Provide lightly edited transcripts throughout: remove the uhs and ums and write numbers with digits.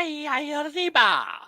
Ay, arriba!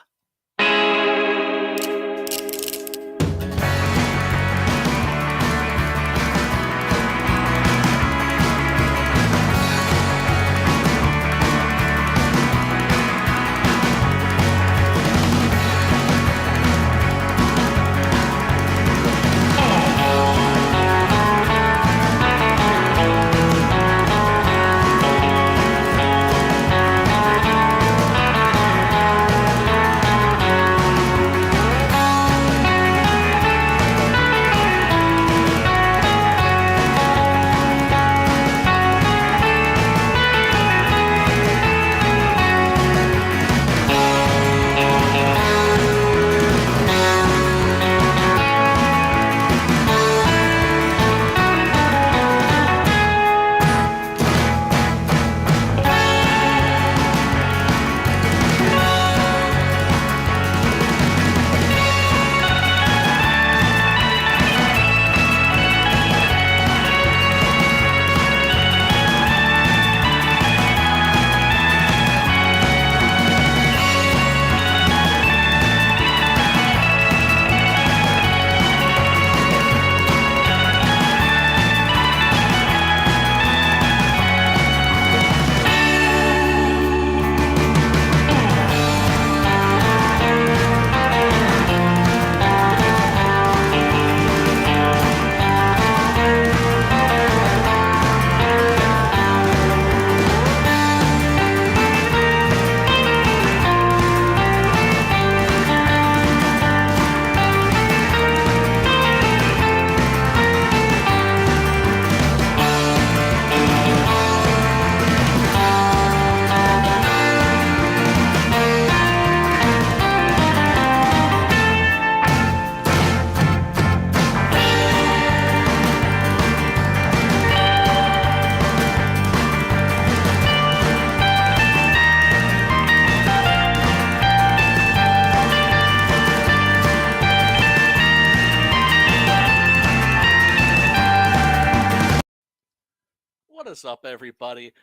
What is up, everybody?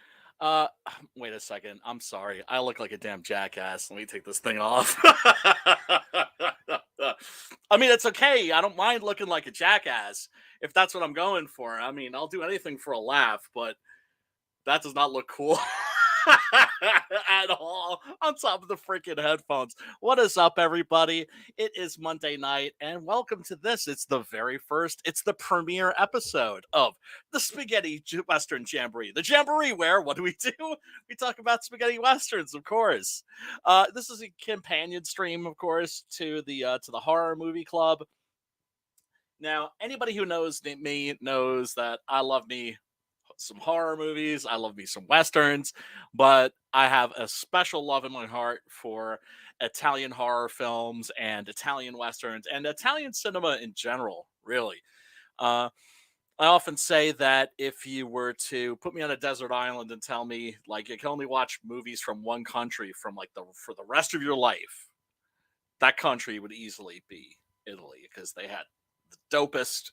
Uh, Wait a second. I'm sorry. I look like a damn jackass. Let me take this thing off. I mean, it's okay. I don't mind looking like a jackass if that's what I'm going for. I mean, I'll do anything for a laugh, but that does not look cool at all on top of the freaking headphones. What is up, everybody? It is Monday night, and welcome to this. It's the very first, it's the premiere episode of the Western Jamboree. The Jamboree, where what do? We talk about spaghetti westerns, of course. This is a companion stream, of course, to the horror movie club. Now, anybody who knows me knows that I love me some horror movies. I love me some westerns, but I have a special love in my heart for Italian horror films and Italian westerns and Italian cinema in general. Really, uh, I often say that if you were to put me on a desert island and tell me like you can only watch movies from one country from like the for the rest of your life, that country would easily be Italy because they had the dopest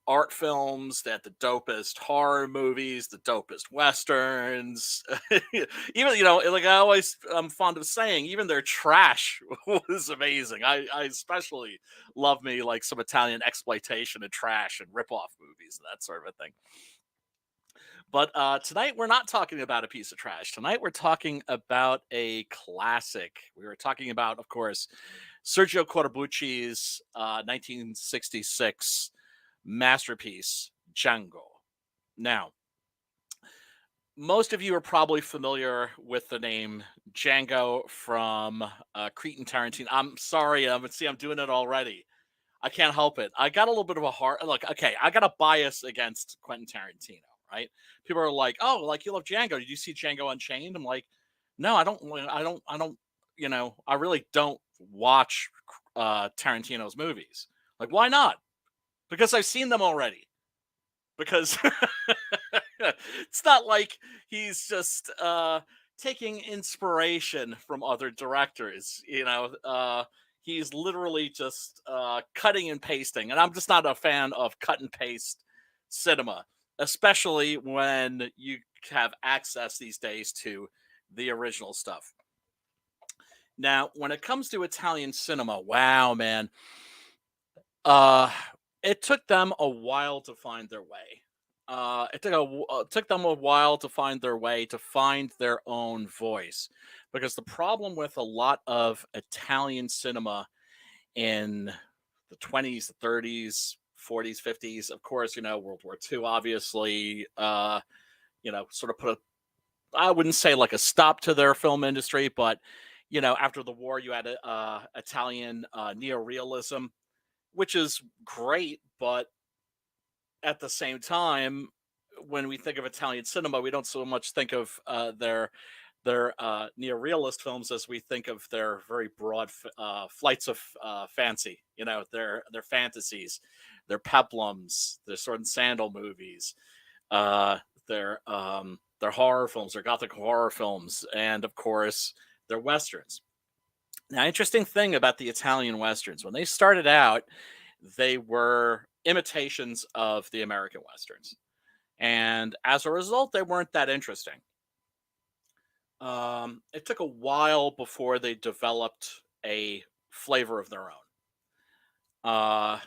art films, that the dopest horror movies, the dopest westerns. Even like I'm fond of saying, even their trash was amazing. I especially love me like some Italian exploitation and trash and rip-off movies and that sort of a thing. But tonight we're not talking about a piece of trash. Tonight we're talking about a classic. We were talking about, of course, Sergio Corbucci's 1966 masterpiece, Django. Now, most of you are probably familiar with the name Django from Cretan Tarantino. I'm sorry, I'm doing it already. I can't help it. I got a little bit of a heart. Look, okay, I got a bias against Quentin Tarantino, right? People are like, "Oh, like you love Django. Did you see Django Unchained?" I'm like, "No, I don't. I don't. I really don't watch Tarantino's movies. Like, why not? Because I've seen them already. Because it's not like he's just taking inspiration from other directors. He's literally just cutting and pasting, and I'm just not a fan of cut and paste cinema, especially when you have access these days to the original stuff. Now, when it comes to Italian cinema, wow, man, uh, it took them a while to find their way. Took them a while to find their way, to find their own voice, because the problem with a lot of Italian cinema in the 20s, the 30s, 40s, 50s, of course, World War II, obviously, sort of put a, I wouldn't say like a stop to their film industry, but after the war, you had Italian neorealism, which is great, but at the same time, when we think of Italian cinema, we don't so much think of their neorealist films as we think of their very broad flights of fancy. Their fantasies, their peplums, their sword and sandal movies, uh, their horror films, their gothic horror films, and of course their westerns. Now, interesting thing about the Italian westerns, when they started out, they were imitations of the American westerns, and as a result, they weren't that interesting. It took a while before they developed a flavor of their own. Uh,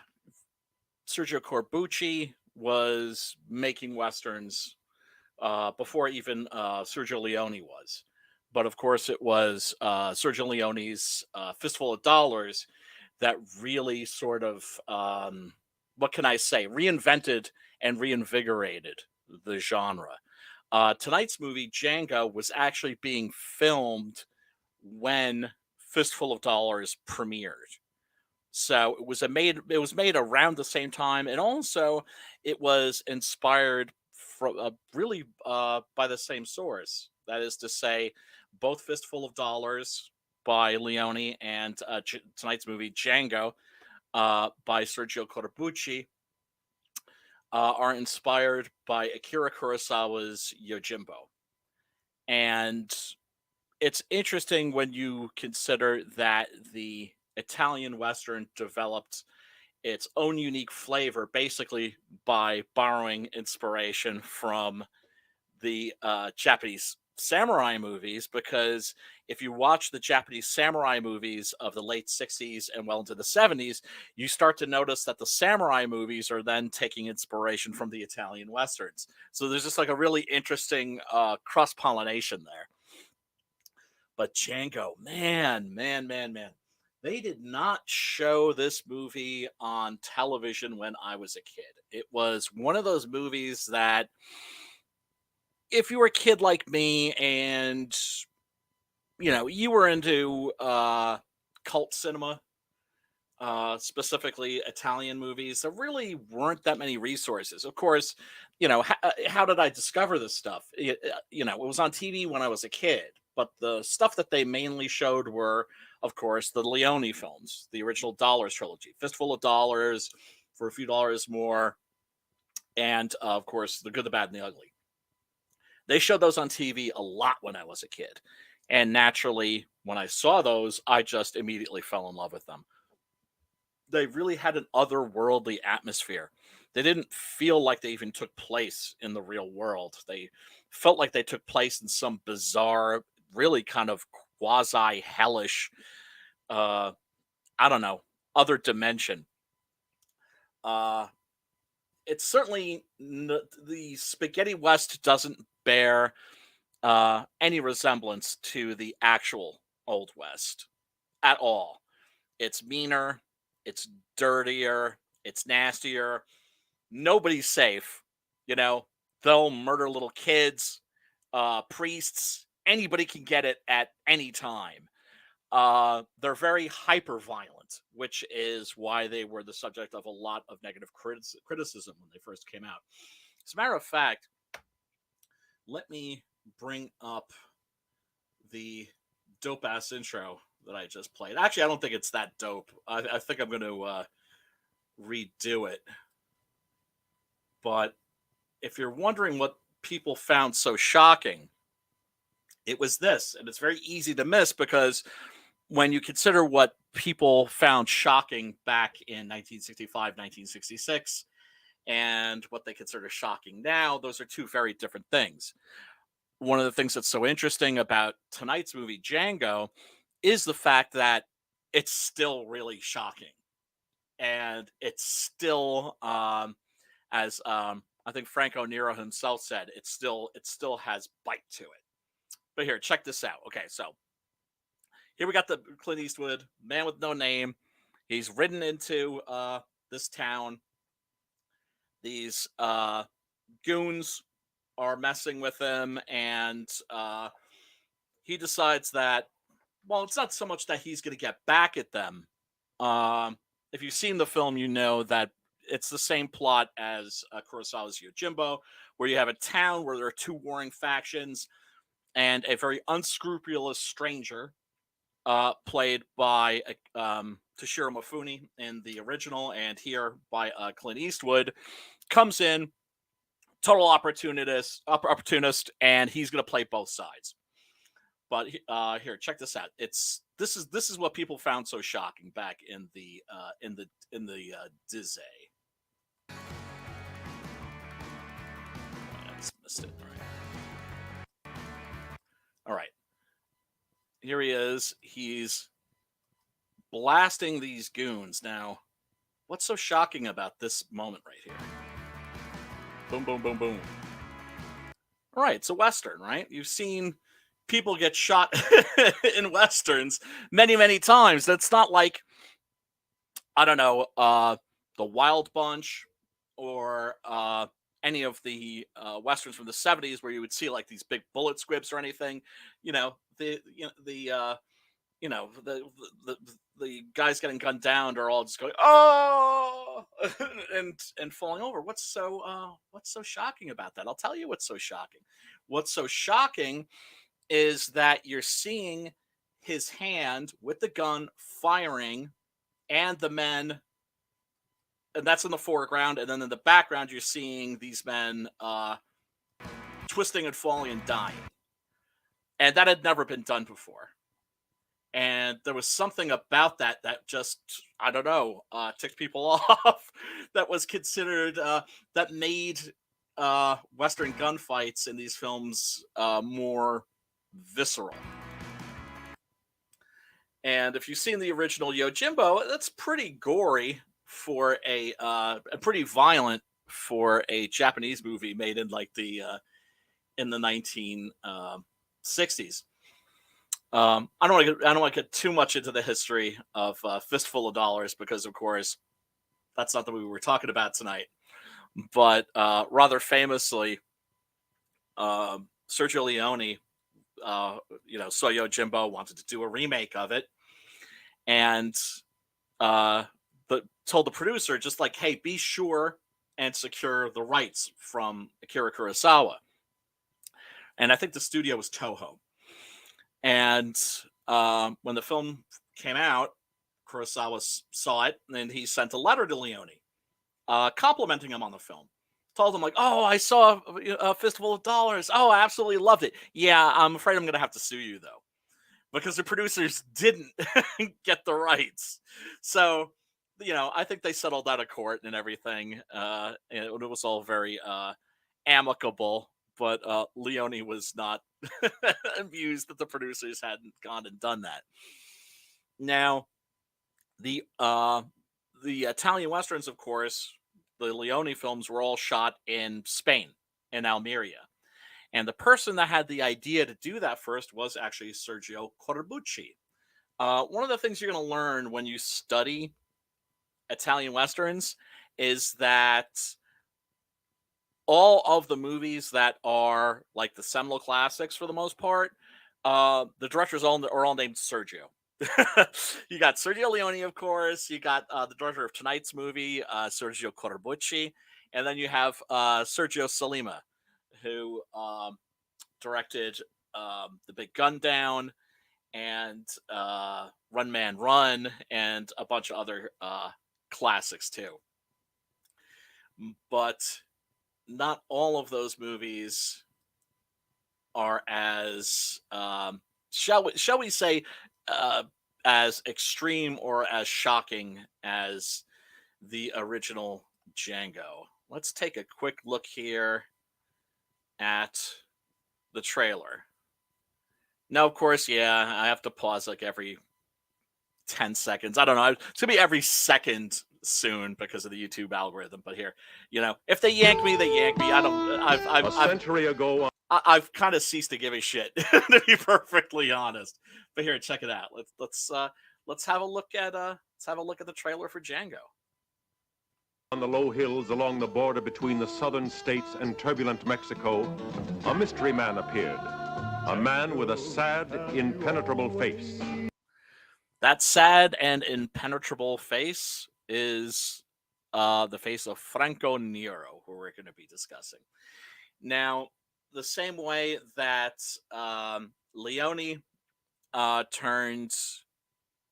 Sergio Corbucci was making westerns before even Sergio Leone was. But of course, it was Sergio Leone's Fistful of Dollars that really sort of, what can I say, reinvented and reinvigorated the genre. Tonight's movie, Django, was actually being filmed when Fistful of Dollars premiered. So it was made around the same time, and also it was inspired from really by the same source. That is to say, both Fistful of Dollars by Leone and tonight's movie Django by Sergio Corbucci are inspired by Akira Kurosawa's Yojimbo, and it's interesting when you consider that the Italian Western developed its own unique flavor basically by borrowing inspiration from the Japanese samurai movies. Because if you watch the Japanese samurai movies of the late 60s and well into the 70s, you start to notice that the samurai movies are then taking inspiration from the Italian Westerns. So there's just like a really interesting cross pollination there. But Django, man, man, man, man. They did not show this movie on television when I was a kid. It was one of those movies that, if you were a kid like me and, you were into cult cinema, specifically Italian movies, there really weren't that many resources. Of course, how did I discover this stuff? It was on TV when I was a kid, but the stuff that they mainly showed were, of course, the Leone films, the original Dollars trilogy, Fistful of Dollars, For a Few Dollars More, and of course, The Good, the Bad, and the Ugly. They showed those on TV a lot when I was a kid. And naturally, when I saw those, I just immediately fell in love with them. They really had an otherworldly atmosphere. They didn't feel like they even took place in the real world. They felt like they took place in some bizarre, really kind of quasi hellish, uh, I don't know, other dimension. Uh, it's certainly the Spaghetti West doesn't bear any resemblance to the actual Old West at all. It's meaner, it's dirtier, it's nastier. Nobody's safe. You know, they'll murder little kids, priests. Anybody can get it at any time. They're very hyper violent, which is why they were the subject of a lot of negative criticism when they first came out. As a matter of fact, let me bring up the dope ass intro that I just played. Actually, I don't think it's that dope. I think I'm going to redo it. But if you're wondering what people found so shocking, it was this. And it's very easy to miss because when you consider what people found shocking back in 1965, 1966, and what they consider shocking now, those are two very different things. One of the things that's so interesting about tonight's movie, Django, is the fact that it's still really shocking, and it's still as I think Franco Nero himself said, it still has bite to it. But here, check this out. Okay, so here we got the Clint Eastwood man with no name. He's ridden into this town. These goons are messing with him, and he decides that, well, it's not so much that he's going to get back at them. Um, if you've seen the film, you know that it's the same plot as Kurosawa's Yojimbo, where you have a town where there are two warring factions and a very unscrupulous stranger, played by Toshiro Mifune in the original, and here by Clint Eastwood, comes in, total opportunist, and he's going to play both sides. But here, check this out. This is what people found so shocking back in the Dizzy. I just missed it. All right. Here he is. He's blasting these goons. Now, what's so shocking about this moment right here? Boom, boom, boom, boom. All right, it's a Western, right? You've seen people get shot in Westerns many, many times. That's not like, I don't know, the Wild Bunch, or any of the westerns from the '70s where you would see like these big bullet squibs or anything. You know the you know, the you know the guys getting gunned down are all just going, oh, and falling over. What's so shocking about that? I'll tell you what's so shocking. What's so shocking is that you're seeing his hand with the gun firing, and the men, and that's in the foreground, and then in the background you're seeing these men twisting and falling and dying, and that had never been done before. And there was something about that just, I don't know, ticked people off. That was considered that made Western gunfights in these films more visceral. And if you've seen the original Yojimbo, that's pretty gory for pretty violent for a Japanese movie made in like the 1960s. I don't want to get too much into the history of Fistful of Dollars, because, of course, that's not the movie we're talking about tonight. But rather famously, Sergio Leone, saw Yojimbo, wanted to do a remake of it, and but told the producer, just like, hey, be sure and secure the rights from Akira Kurosawa. And I think the studio was Toho. And when the film came out, Kurosawa saw it, and he sent a letter to Leone, complimenting him on the film. Told him, like, oh, I saw a Fistful of Dollars. Oh, I absolutely loved it. Yeah, I'm afraid I'm going to have to sue you, though, because the producers didn't get the rights. So, I think they settled out of court and everything. And it was all very amicable. But Leone was not amused that the producers hadn't gone and done that. Now, the Italian westerns, of course, the Leone films were all shot in Spain, in Almeria. And the person that had the idea to do that first was actually Sergio Corbucci. One of the things you're going to learn when you study Italian westerns is that all of the movies that are like the seminal classics, for the most part, the directors are all named Sergio. You got Sergio Leone, of course. You got the director of tonight's movie, Sergio Corbucci, and then you have Sergio Salima, who directed The Big Gun Down and Run Man Run and a bunch of other classics too. But not all of those movies are as shall we say as extreme or as shocking as the original Django. Let's take a quick look here at the trailer. Now, of course, yeah, I have to pause like every 10 seconds. I don't know. It's gonna be every second soon because of the YouTube algorithm. But here, if they yank me, they yank me. I don't. A century ago, I've kind of ceased to give a shit, to be perfectly honest. But here, check it out. Let's have a look at the trailer for Django. on the low hills along the border between the southern states and turbulent Mexico, a mystery man appeared. A man with a sad, impenetrable face. That sad and impenetrable face is the face of Franco Nero, who we're going to be discussing. Now, the same way that Leone turned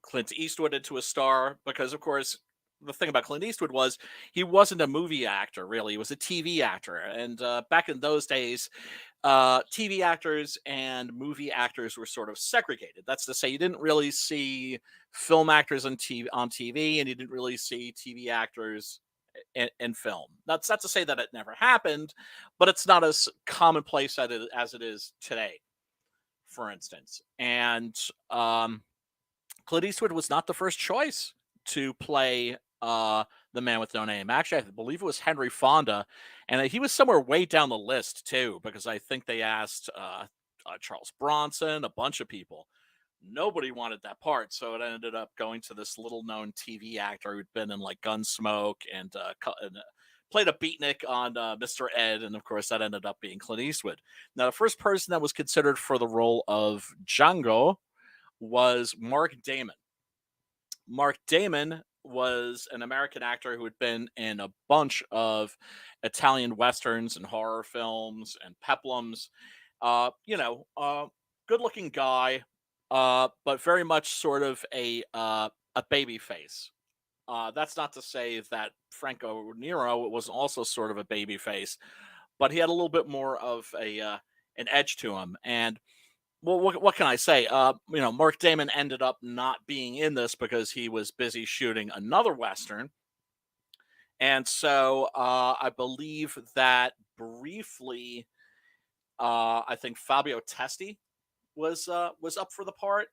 Clint Eastwood into a star, because, of course, the thing about Clint Eastwood was he wasn't a movie actor, really. He was a TV actor. And back in those days, TV actors and movie actors were sort of segregated. That's to say, you didn't really see film actors on TV, and you didn't really see TV actors in film. That's not to say that it never happened, but it's not as commonplace as it is today, for instance. And Clint Eastwood was not the first choice to play the man with no name. Actually, I believe it was Henry Fonda, and he was somewhere way down the list too, because I think they asked Charles Bronson, a bunch of people. Nobody wanted that part, so it ended up going to this little-known TV actor who'd been in like Gunsmoke and played a beatnik on Mr. Ed, and of course that ended up being Clint Eastwood. Now, the first person that was considered for the role of Django was Mark Damon. Mark Damon was an American actor who had been in a bunch of Italian westerns and horror films and peplums. Good-looking guy, but very much sort of a baby face. That's not to say that Franco Nero was also sort of a baby face, but he had a little bit more of an edge to him. And well, what can I say? Mark Damon ended up not being in this because he was busy shooting another Western. And so I believe that briefly, I think Fabio Testi was up for the part.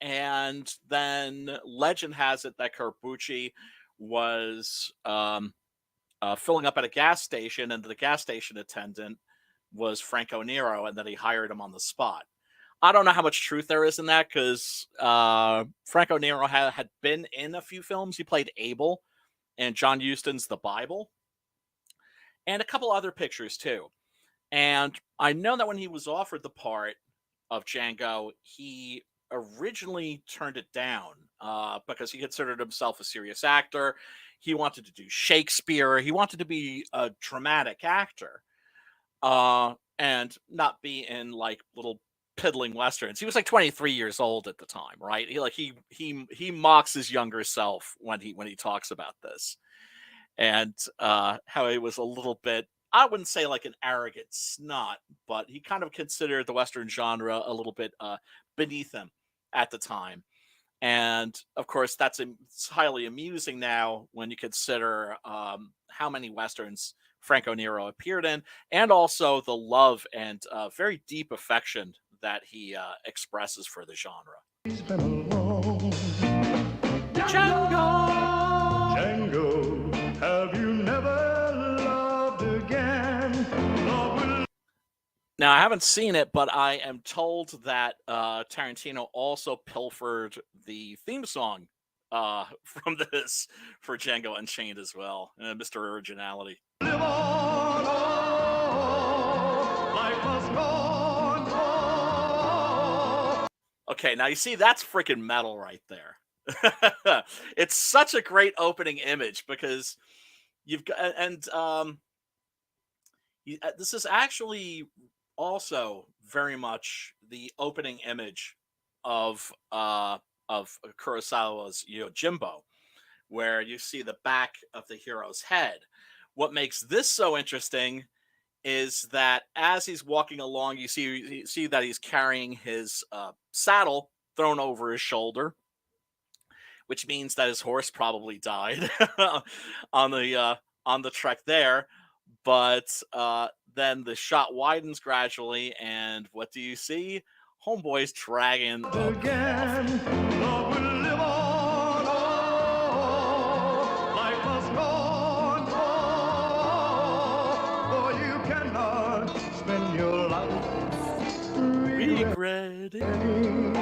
And then legend has it that Corbucci was filling up at a gas station, and the gas station attendant was Franco Nero, and that he hired him on the spot. I don't know how much truth there is in that, because Franco Nero had been in a few films. He played Abel in John Huston's The Bible, and a couple other pictures too. And I know that when he was offered the part of Django, he originally turned it down because he considered himself a serious actor. He wanted to do Shakespeare. He wanted to be a dramatic actor and not be in like little piddling westerns. He was like 23 years old at the time, right? He mocks his younger self when he talks about this, and how he was a little bit, I wouldn't say like an arrogant snot, but he kind of considered the Western genre a little bit beneath him at the time. And of course, it's highly amusing now when you consider how many Westerns Franco Nero appeared in, and also the love and very deep affection that he expresses for the genre. It's been a long Django! Django, have you never loved again? Now, I haven't seen it, but I am told that Tarantino also pilfered the theme song from this for Django Unchained as well. Mr. Originality. Live on, oh, life must go on. Okay, now you see, that's freaking metal right there. It's such a great opening image, because you've got, and this is actually also very much the opening image of Kurosawa's Yojimbo, where you see the back of the hero's head. What makes this so interesting is that as he's walking along, you see that he's carrying his saddle thrown over his shoulder, which means that his horse probably died on the trek there. But then the shot widens gradually, and what do you see? Homeboy's dragging. Again, love will live on. Oh, life must go on, for you cannot spend your life Regretting.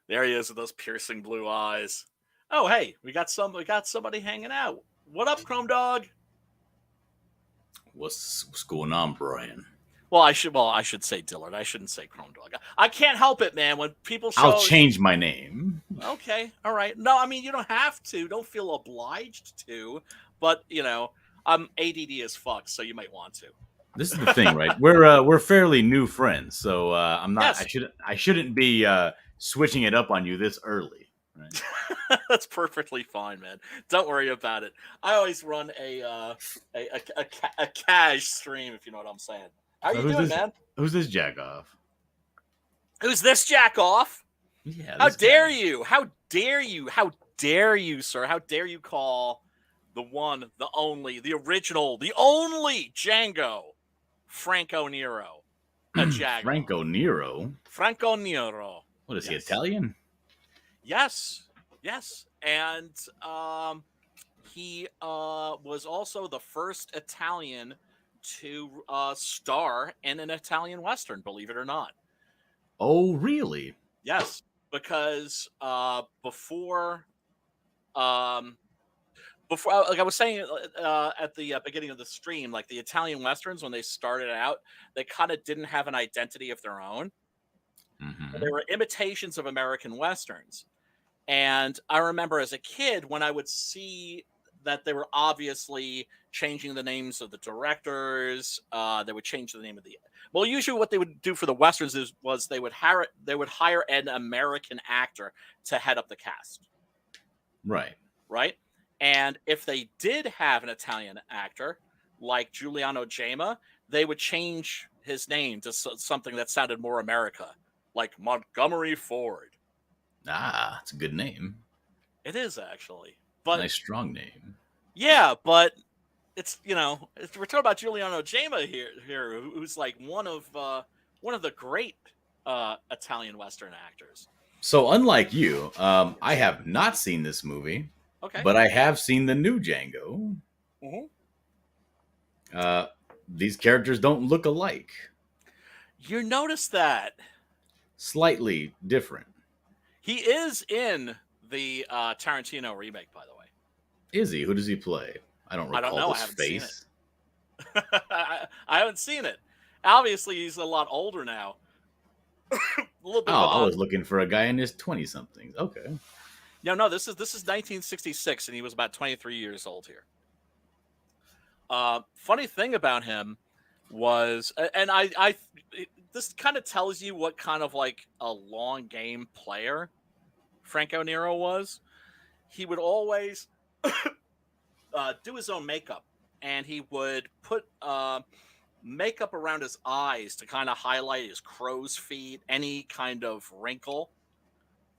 There he is with those piercing blue eyes. Oh, hey, we got somebody hanging out. What up, Chrome Dog? What's going on, Brian? Well, I should say Dillard. I shouldn't say Chrome Dog. I can't help it, man. When people show, I'll change my name. Okay, all right. No, I mean you don't have to. Don't feel obliged to. But I'm ADD as fuck, so you might want to. This is the thing, right? We're fairly new friends, so I'm not. Yes. I shouldn't be switching it up on you this early. Right? That's perfectly fine, man. Don't worry about it. I always run a cash stream, if you know what I'm saying. How you doing, man? Who's this jack off? Who's this jack off? Yeah. How dare you? How dare you? How dare you, sir? How dare you call the one, the only, the original, the only Django, Franco Nero, a jack? Franco Nero. Franco Nero. What is he, Italian? Yes. And he was also the first Italian to star in an Italian Western, believe it or not. Oh, really? Yes, because before, like I was saying at the beginning of the stream, like the Italian Westerns, when they started out, they kind of didn't have an identity of their own. Mm-hmm. They were imitations of American Westerns. And I remember as a kid when I would see that they were obviously changing the names of the directors. They would change the name of the. Well, usually what they would do for the Westerns was they would hire an American actor to head up the cast. Right. And if they did have an Italian actor like Giuliano Gemma, they would change his name to something that sounded more America, like Montgomery Ford. Ah, it's a good name. It is actually, but nice strong name. Yeah, but it's we're talking about Giuliano Gemma here, who's like one of the great Italian Western actors. So unlike you, I have not seen this movie. Okay, but I have seen the new Django. Mm-hmm. These characters don't look alike. You notice that? Slightly different. He is in the Tarantino remake, by the way. Is he? Who does he play? I don't recall his face. I haven't seen it. Obviously, he's a lot older now. A little bit. I was looking for a guy in his 20-somethings. Okay. No. This is 1966, and he was about 23 years old here. Funny thing about him was, and I this kind of tells you what kind of like a long game player Franco Nero was. He would always do his own makeup, and he would put makeup around his eyes to kind of highlight his crow's feet, any kind of wrinkle.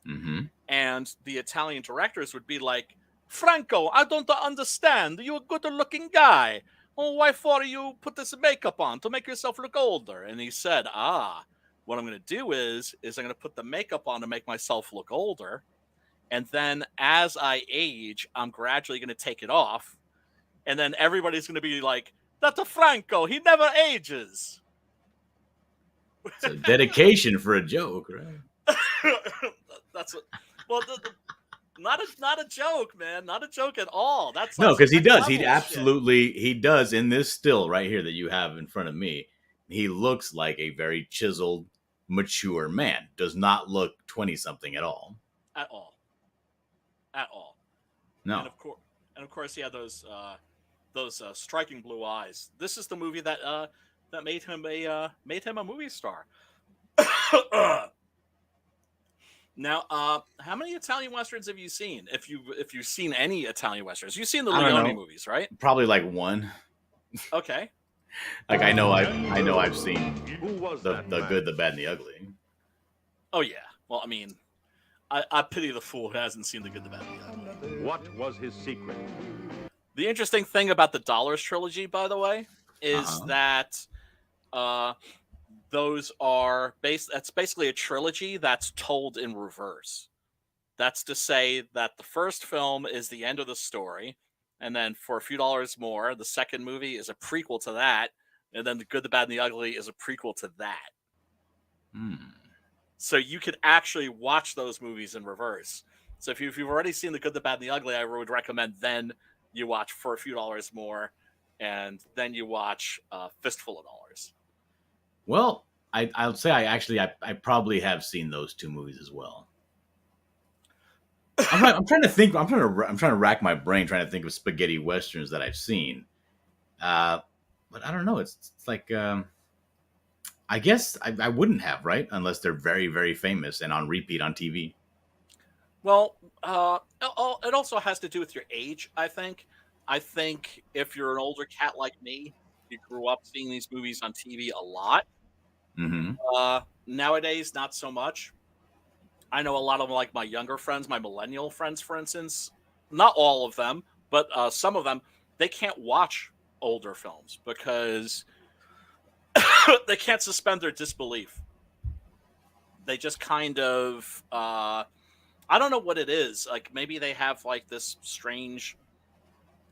Mm-hmm. And the Italian directors would be like, Franco, I don't understand. You're a good-looking guy. Oh, why for you put this makeup on to make yourself look older? And he said, what I'm going to do is I'm going to put the makeup on to make myself look older. And then as I age, I'm gradually going to take it off. And then everybody's going to be like, that's a Franco. He never ages. It's a dedication for a joke, right? That's what. Well, not a joke, man. Not a joke at all. That's no, because he does. He absolutely he does in this still right here that you have in front of me. He looks like a very chiseled, mature man. Does not look 20-something at all. At all. No. And of course, he had those striking blue eyes. This is the movie that made him a movie star. Now, how many Italian Westerns have you seen? If you've seen any Italian Westerns, you've seen the Leone movies, right? Probably like one. Okay. Like I know I've seen the good, the bad, and the ugly. Oh yeah. Well, I mean, I pity the fool who hasn't seen the good, the bad, and the ugly. What was his secret? The interesting thing about the Dollars trilogy, by the way, is Uh-huh. that uh, that's basically a trilogy that's told in reverse. That's to say that the first film is the end of the story, and then for a few dollars more, the second movie is a prequel to that, and then The Good, the Bad, and the Ugly is a prequel to that. Hmm. So you could actually watch those movies in reverse. So if you've already seen The Good, the Bad, and the Ugly, I would recommend then you watch For a Few Dollars More, and then you watch Fistful of Dollars. Well, I'll say I probably have seen those two movies as well. I'm trying to think. I'm trying to rack my brain trying to think of spaghetti westerns that I've seen. Uh, but I don't know. It's like I guess I wouldn't have, right, unless they're very very famous and on repeat on TV. Well, it also has to do with your age, I think. I think if you're an older cat like me, you grew up seeing these movies on TV a lot. Hmm. Nowadays, not so much. I know a lot of like my younger friends, my millennial friends, for instance. Not all of them, but some of them, they can't watch older films because they can't suspend their disbelief. They just kind of, I don't know what it is. Like maybe they have like this strange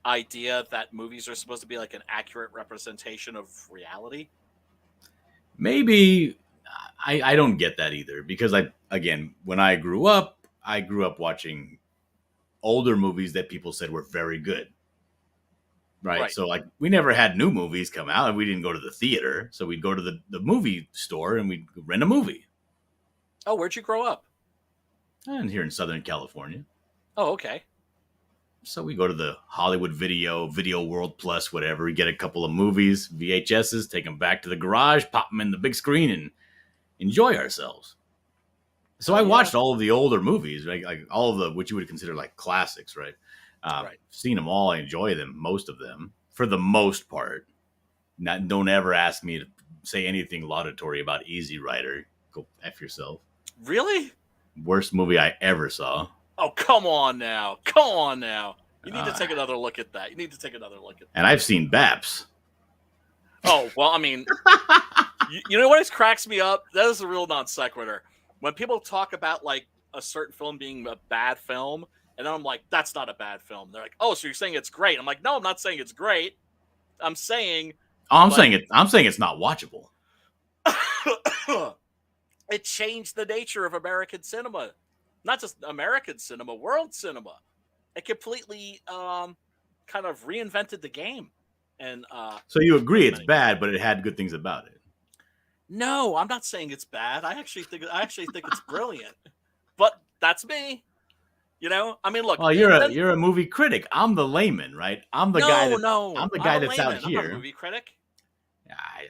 idea that movies are supposed to be like an accurate representation of reality. Maybe I don't get that either because when I grew up watching older movies that people said were very good. Right. Right. So like we never had new movies come out and we didn't go to the theater. So we'd go to the movie store and we'd rent a movie. Oh, where'd you grow up? And here in Southern California. Oh, okay. So we go to the Hollywood Video World Plus, whatever. We get a couple of movies, VHSs, take them back to the garage, pop them in the big screen, and enjoy ourselves. So I Oh, yeah. watched all of the older movies, right? Like all of the what you would consider like classics, right? Right. Seen them all. I enjoy them, most of them, for the most part. Don't ever ask me to say anything laudatory about Easy Rider. Go F yourself. Really? Worst movie I ever saw. Oh, come on now. Come on now. You need to Uh, take another look at that. You need to take another look at that. and I've seen Baps. Oh, well, I mean, you know what cracks me up? That is a real non sequitur. When people talk about like a certain film being a bad film, and then I'm like, that's not a bad film. They're like, oh, so you're saying it's great? I'm like, no, I'm not saying it's great. I'm saying Oh, like I'm saying it's not watchable. it changed the nature of American cinema. Not just American cinema, world cinema. It completely kind of reinvented the game. And So you agree it's bad, but it had good things about it. no, I'm not saying it's bad. I actually think it's brilliant. But that's me. You know, I mean, look. Well, you're a movie critic. I'm the layman, right? I'm the guy no. I'm I'm a that's out layman. I'm not a here. movie critic.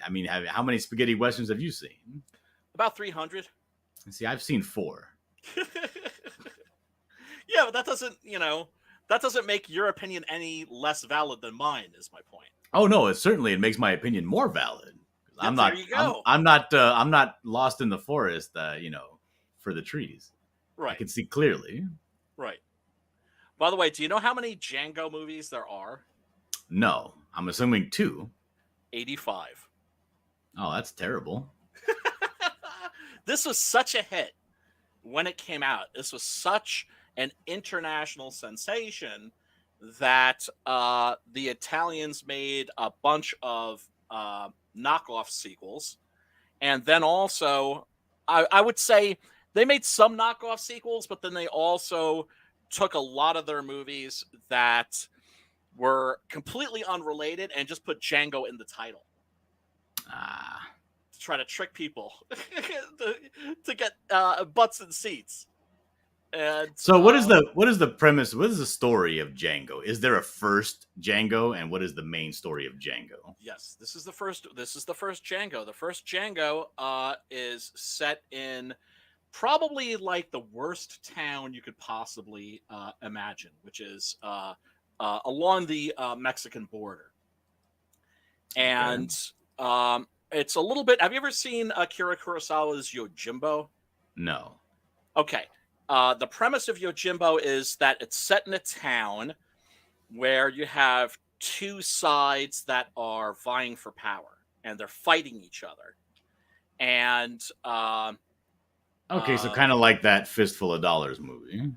I mean, how many spaghetti westerns have you seen? About 300. See, I've seen 4. Yeah, but that doesn't make your opinion any less valid than mine. Is my point. Oh no, it makes my opinion more valid. Yeah, there you go. I'm not lost in the forest, for the trees. I Right, can see clearly. right. By the way, do you know how many Django movies there are? No, I'm assuming 2. 85. Oh, that's terrible. This was such a hit when it came out. This was such an international sensation that the Italians made a bunch of knockoff sequels. And then also, I would say they made some knockoff sequels, but then they also took a lot of their movies that were completely unrelated and just put Django in the title Ah. to try to trick people to get butts and seats. And So what is the premise? What is the story of Django? Is there a first Django, and what is the main story of Django? yes, this is the first. This is the first Django. The first Django is set in probably like the worst town you could possibly imagine, which is along the Mexican border. And it's a little bit. Have you ever seen Akira Kurosawa's Yojimbo? No. Okay. The premise of Yojimbo is that it's set in a town where you have two sides that are vying for power, and they're fighting each other. And Okay, so uh, kind of like that Fistful of Dollars movie.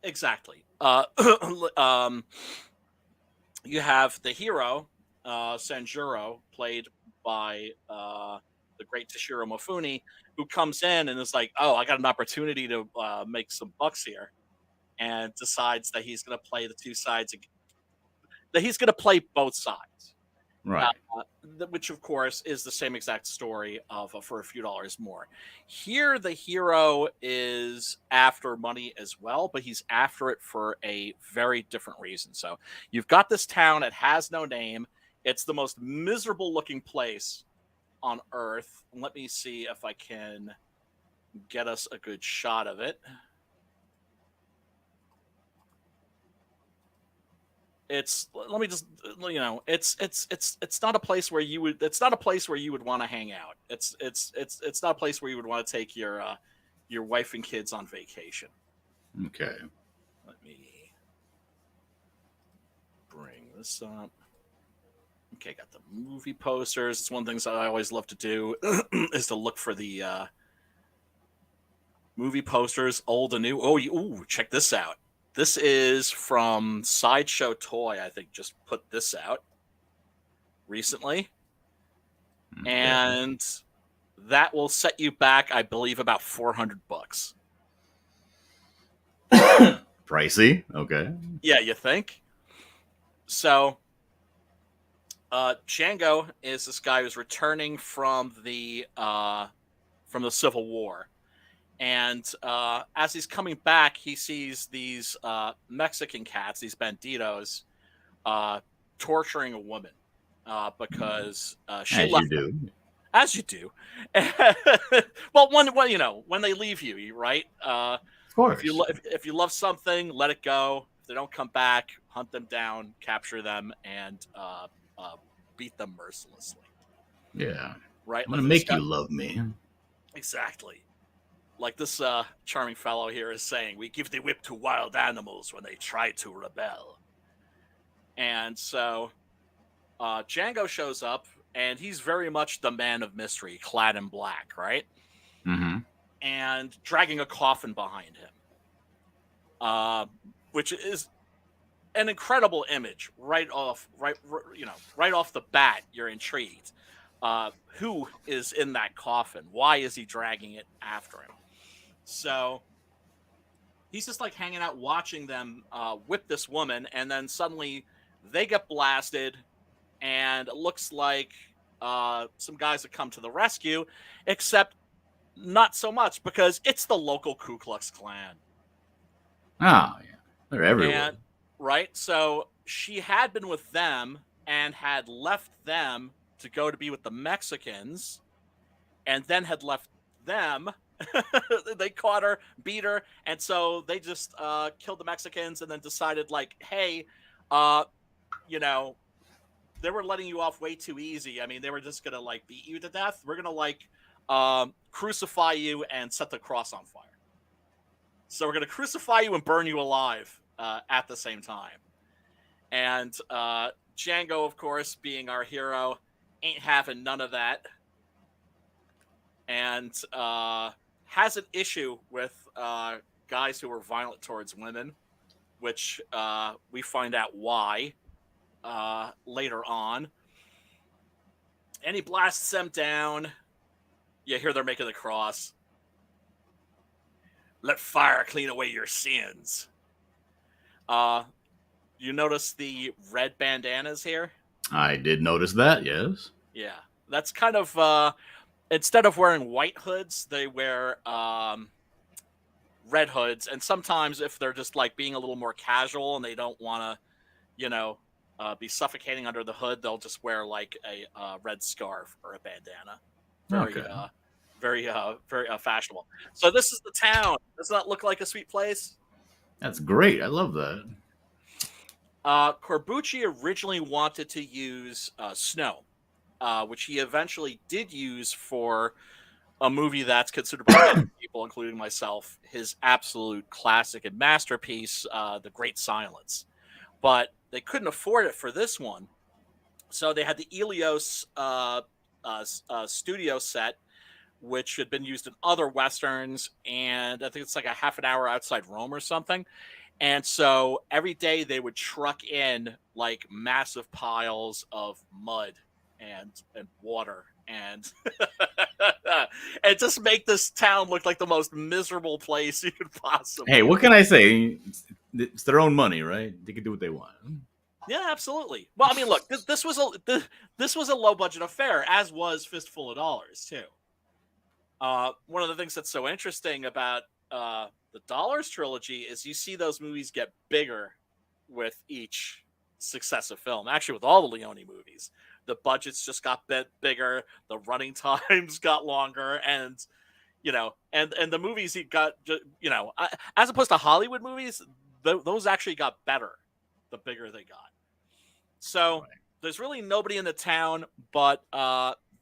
exactly. You have the hero, Sanjuro, played by the great Toshiro Mifune, who comes in and is like, "Oh, I got an opportunity to make some bucks here," and decides that he's going to play the two sides, that he's going to play both sides. Right. Which of course is the same exact story of For a Few Dollars More. Here, the hero is after money as well, but he's after it for a very different reason. So you've got this town, it has no name. It's the most miserable looking place on Earth. Let me see if I can get us a good shot of it. It's, let me just, it's not a place where you would, it's not a place where you would want to hang out. It's not a place where you would want to take your wife and kids on vacation. Okay. Let me bring this up. Okay, got the movie posters. It's one of the things that I always love to do is to look for the movie posters, old and new. Ooh, check this out. This is from Sideshow Toy. I think just put this out recently. Okay. And that will set you back, I believe, about $400. Pricey. Okay. Yeah, you think? So, Django is this guy who's returning from the Civil War, and as he's coming back, he sees these Mexican cats, these banditos, torturing a woman because she As left you do. as you do. Well, when they leave you, right? Of course. If you love something, let it go. If they don't come back, hunt them down, capture them, and beat them mercilessly. Yeah. Right? I'm gonna make you love me. Exactly. Like this charming fellow here is saying, "We give the whip to wild animals when they try to rebel." And so Django shows up, and he's very much the man of mystery, clad in black, right? Mm-hmm. And dragging a coffin behind him, which is an incredible image. Right off the bat, you're intrigued. Who is in that coffin? Why is he dragging it after him? So he's just like hanging out, watching them whip this woman, and then suddenly they get blasted, and it looks like some guys have come to the rescue, except not so much, because it's the local Ku Klux Klan. Oh, yeah. They're everywhere. And right, so she had been with them and had left them to go to be with the Mexicans, and then had left them. They caught her, beat her, and so they just killed the Mexicans, and then decided, like, hey, they were letting you off way too easy. I mean, they were just gonna like beat you to death. We're gonna like crucify you and set the cross on fire. So we're gonna crucify you and burn you alive at the same time. And Django, of course, being our hero, ain't having none of that, and has an issue with guys who are violent towards women, which we find out why later on. And he blasts them down. You hear they're making the cross. Let fire clean away your sins. You notice the red bandanas here? I did notice that, yes. Yeah. That's kind of instead of wearing white hoods, they wear red hoods. And sometimes if they're just like being a little more casual and they don't want to, be suffocating under the hood, they'll just wear like a red scarf or a bandana. Very fashionable. So this is the town. Does that look like a sweet place? That's great. I love that. Corbucci originally wanted to use snow, which he eventually did use for a movie that's considered by many people, including myself, his absolute classic and masterpiece, The Great Silence, but they couldn't afford it for this one. So they had the Elios studio set, which had been used in other westerns, and I think it's like a half an hour outside Rome or something. And so every day they would truck in like massive piles of mud and water and and just make this town look like the most miserable place you could possibly. Hey, what can I say? It's their own money, right? They can do what they want. Yeah, absolutely. Well, I mean, look, this was a low budget affair, as was Fistful of Dollars too. One of the things that's so interesting about the Dollars trilogy is you see those movies get bigger with each successive film. Actually, with all the Leone movies, the budgets just got bigger, the running times got longer, and and the movies he got, as opposed to Hollywood movies, those actually got better the bigger they got. So there's really nobody in the town but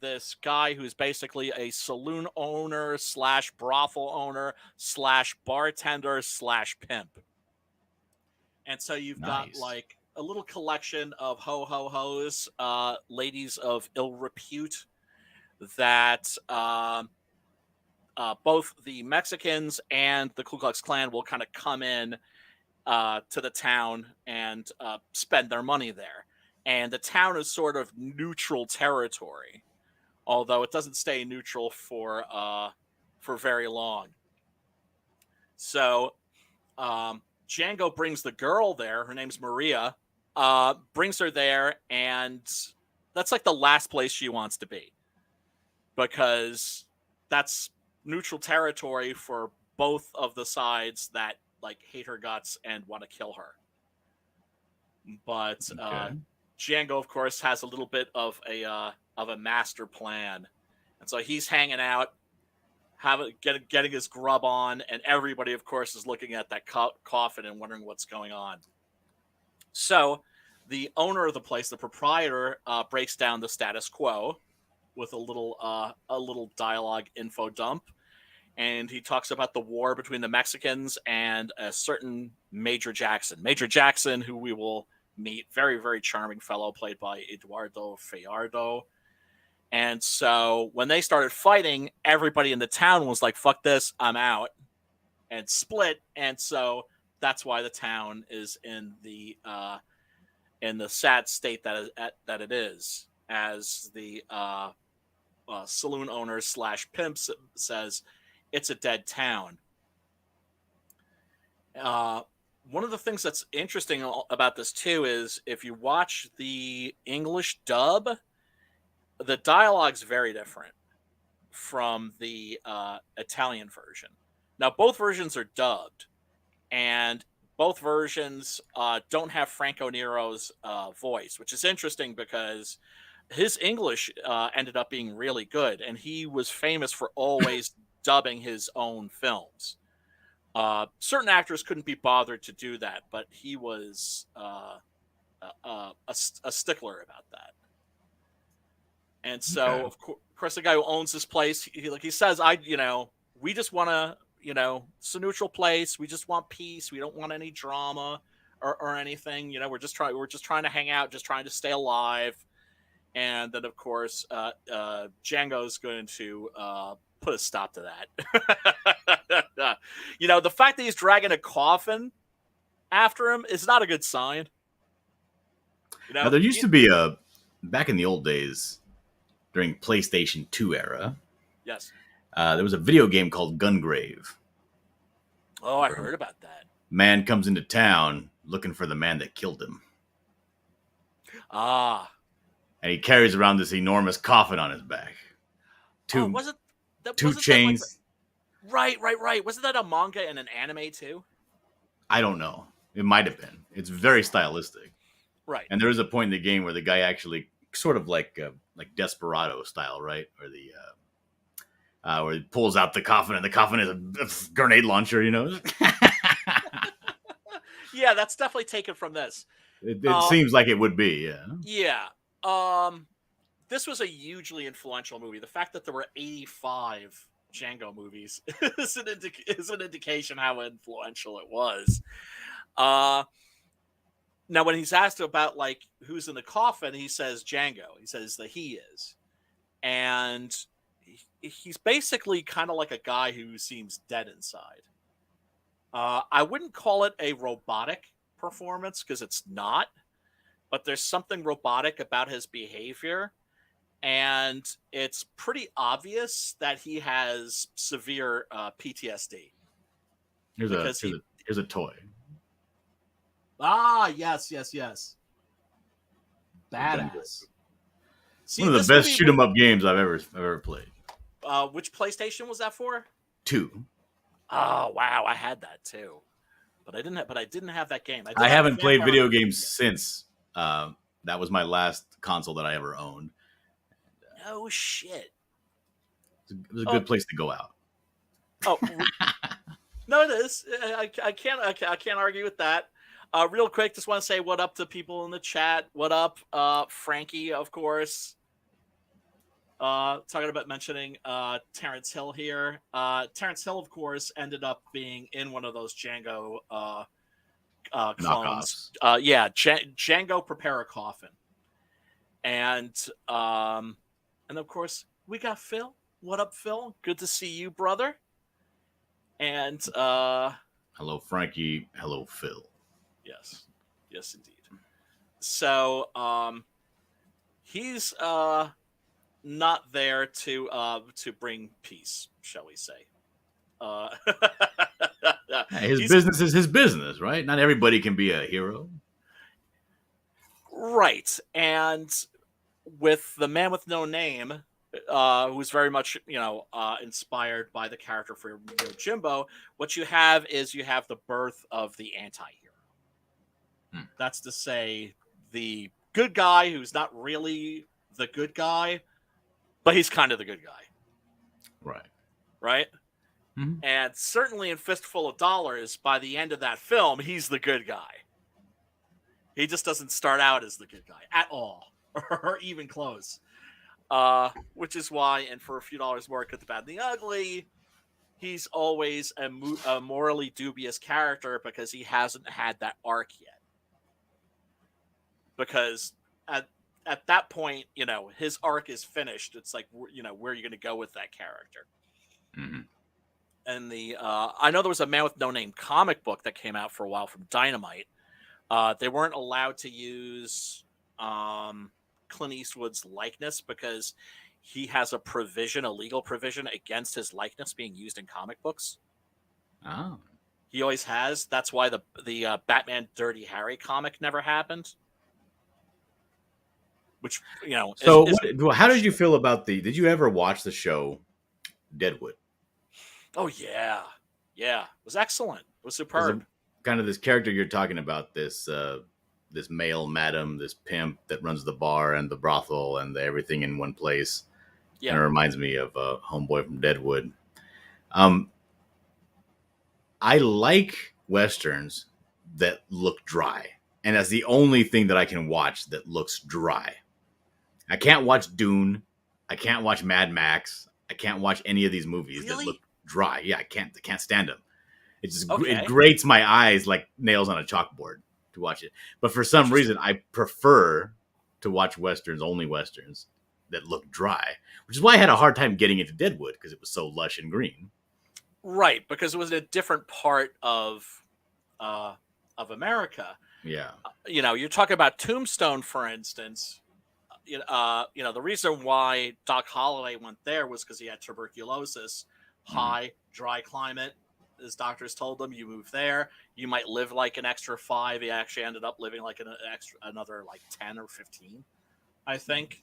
this guy who's basically a saloon owner slash brothel owner slash bartender slash pimp. And so you've got like a little collection of ho-ho-hos, ladies of ill repute that both the Mexicans and the Ku Klux Klan will kind of come in to the town and spend their money there. And the town is sort of neutral territory, although it doesn't stay neutral for very long. So Django brings the girl there. Her name's Maria. Brings her there, and that's like the last place she wants to be, because that's neutral territory for both of the sides that like hate her guts and want to kill her. But Django, of course, has a little bit of a master plan, and so he's hanging out, getting his grub on, and everybody, of course, is looking at that coffin and wondering what's going on. So the owner of the place, the proprietor, breaks down the status quo with a little dialogue info dump, and he talks about the war between the Mexicans and a certain Major Jackson. Major Jackson, who we will meet, very, very charming fellow, played by Eduardo Fajardo. And so when they started fighting, everybody in the town was like, fuck this, I'm out, and split. And so that's why the town is in the sad state that it is, as the saloon owner slash pimp says, it's a dead town. One of the things that's interesting about this too is if you watch the English dub, the dialogue's very different from the Italian version. Now, both versions are dubbed, and both versions don't have Franco Nero's voice, which is interesting because his English ended up being really good, and he was famous for always dubbing his own films. Certain actors couldn't be bothered to do that, but he was a stickler about that. And so, of course, the guy who owns this place, he says, we just want to, it's a neutral place. We just want peace. We don't want any drama or anything. We're just trying to hang out, just trying to stay alive. And then, of course, Django's going to put a stop to that. The fact that he's dragging a coffin after him is not a good sign. Now, there used to be back in the old days, during PlayStation 2 era. Yes. There was a video game called Gungrave. Oh, I heard about that. Man comes into town looking for the man that killed him. Ah. And he carries around this enormous coffin on his back. Two chains. Right. Wasn't that a manga and an anime too? I don't know. It might have been. It's very stylistic. Right. And there is a point in the game where the guy actually sort of like Desperado style, right? Or where he pulls out the coffin, and the coffin is a grenade launcher, Yeah, that's definitely taken from this. It seems like it would be, yeah. Yeah. This was a hugely influential movie. The fact that there were 85 Django movies is an indication how influential it was. Now, when he's asked about like who's in the coffin, he says Django. He says that he is, and he's basically kind of like a guy who seems dead inside. I wouldn't call it a robotic performance because it's not, but there's something robotic about his behavior, and it's pretty obvious that he has severe PTSD Here's a because he. here's a toy. Ah, yes, yes, yes. Badass. See, One of this the best movie shoot 'em up games I've ever played. which PlayStation was that for? 2. Oh wow, I had that too, but I didn't have that game. I haven't played Vampire video Hunter games game. since. That was my last console that I ever owned. No shit. It was a good place to go out. Oh no, it is. I can't argue with that. Real quick, just want to say what up to people in the chat. What up, Frankie? Of course. Talking about mentioning Terrence Hill here. Terrence Hill, of course, ended up being in one of those Django clones. Knockoffs. Yeah, Django Prepare a Coffin, and of course we got Phil. What up, Phil? Good to see you, brother. And Hello, Frankie. Hello, Phil. yes, yes, indeed. So he's not there to bring peace, shall we say? Hey, his business is his business, right? Not everybody can be a hero. Right. And with the man with no name, who's very much, inspired by the character for Jimbo, what you have is you have the birth of the anti-hero. That's to say, the good guy who's not really the good guy, but he's kind of the good guy. Right. Right? Mm-hmm. And certainly in Fistful of Dollars, by the end of that film, he's the good guy. He just doesn't start out as the good guy at all, or even close. Which is why, and for a few dollars more, Good, the Bad, and the Ugly, he's always a morally dubious character because he hasn't had that arc yet. Because at that point, his arc is finished. It's like, where are you going to go with that character? Mm-hmm. And I know there was a Man with No Name comic book that came out for a while from Dynamite. They weren't allowed to use Clint Eastwood's likeness because he has a legal provision against his likeness being used in comic books. Oh. He always has. That's why the Batman Dirty Harry comic never happened. Which, So, how did you feel about did you ever watch the show Deadwood? Oh, yeah. Yeah. It was excellent. It was superb. Kind of this character you're talking about, this male madam, this pimp that runs the bar and the brothel and everything in one place. Yeah. And it reminds me of Homeboy from Deadwood. I like Westerns that look dry. And that's the only thing that I can watch that looks dry. I can't watch Dune. I can't watch Mad Max. I can't watch any of these movies that look dry. Yeah, I can't stand them. It just it grates my eyes like nails on a chalkboard to watch it. But for some reason, I prefer to watch only Westerns that look dry, which is why I had a hard time getting into Deadwood because it was so lush and green. Right, because it was a different part of America. Yeah. You're talking about Tombstone, for instance. The reason why Doc Holliday went there was because he had tuberculosis, high, dry climate. His doctors told him, you move there, you might live like an extra 5. He actually ended up living like another like 10 or 15, I think.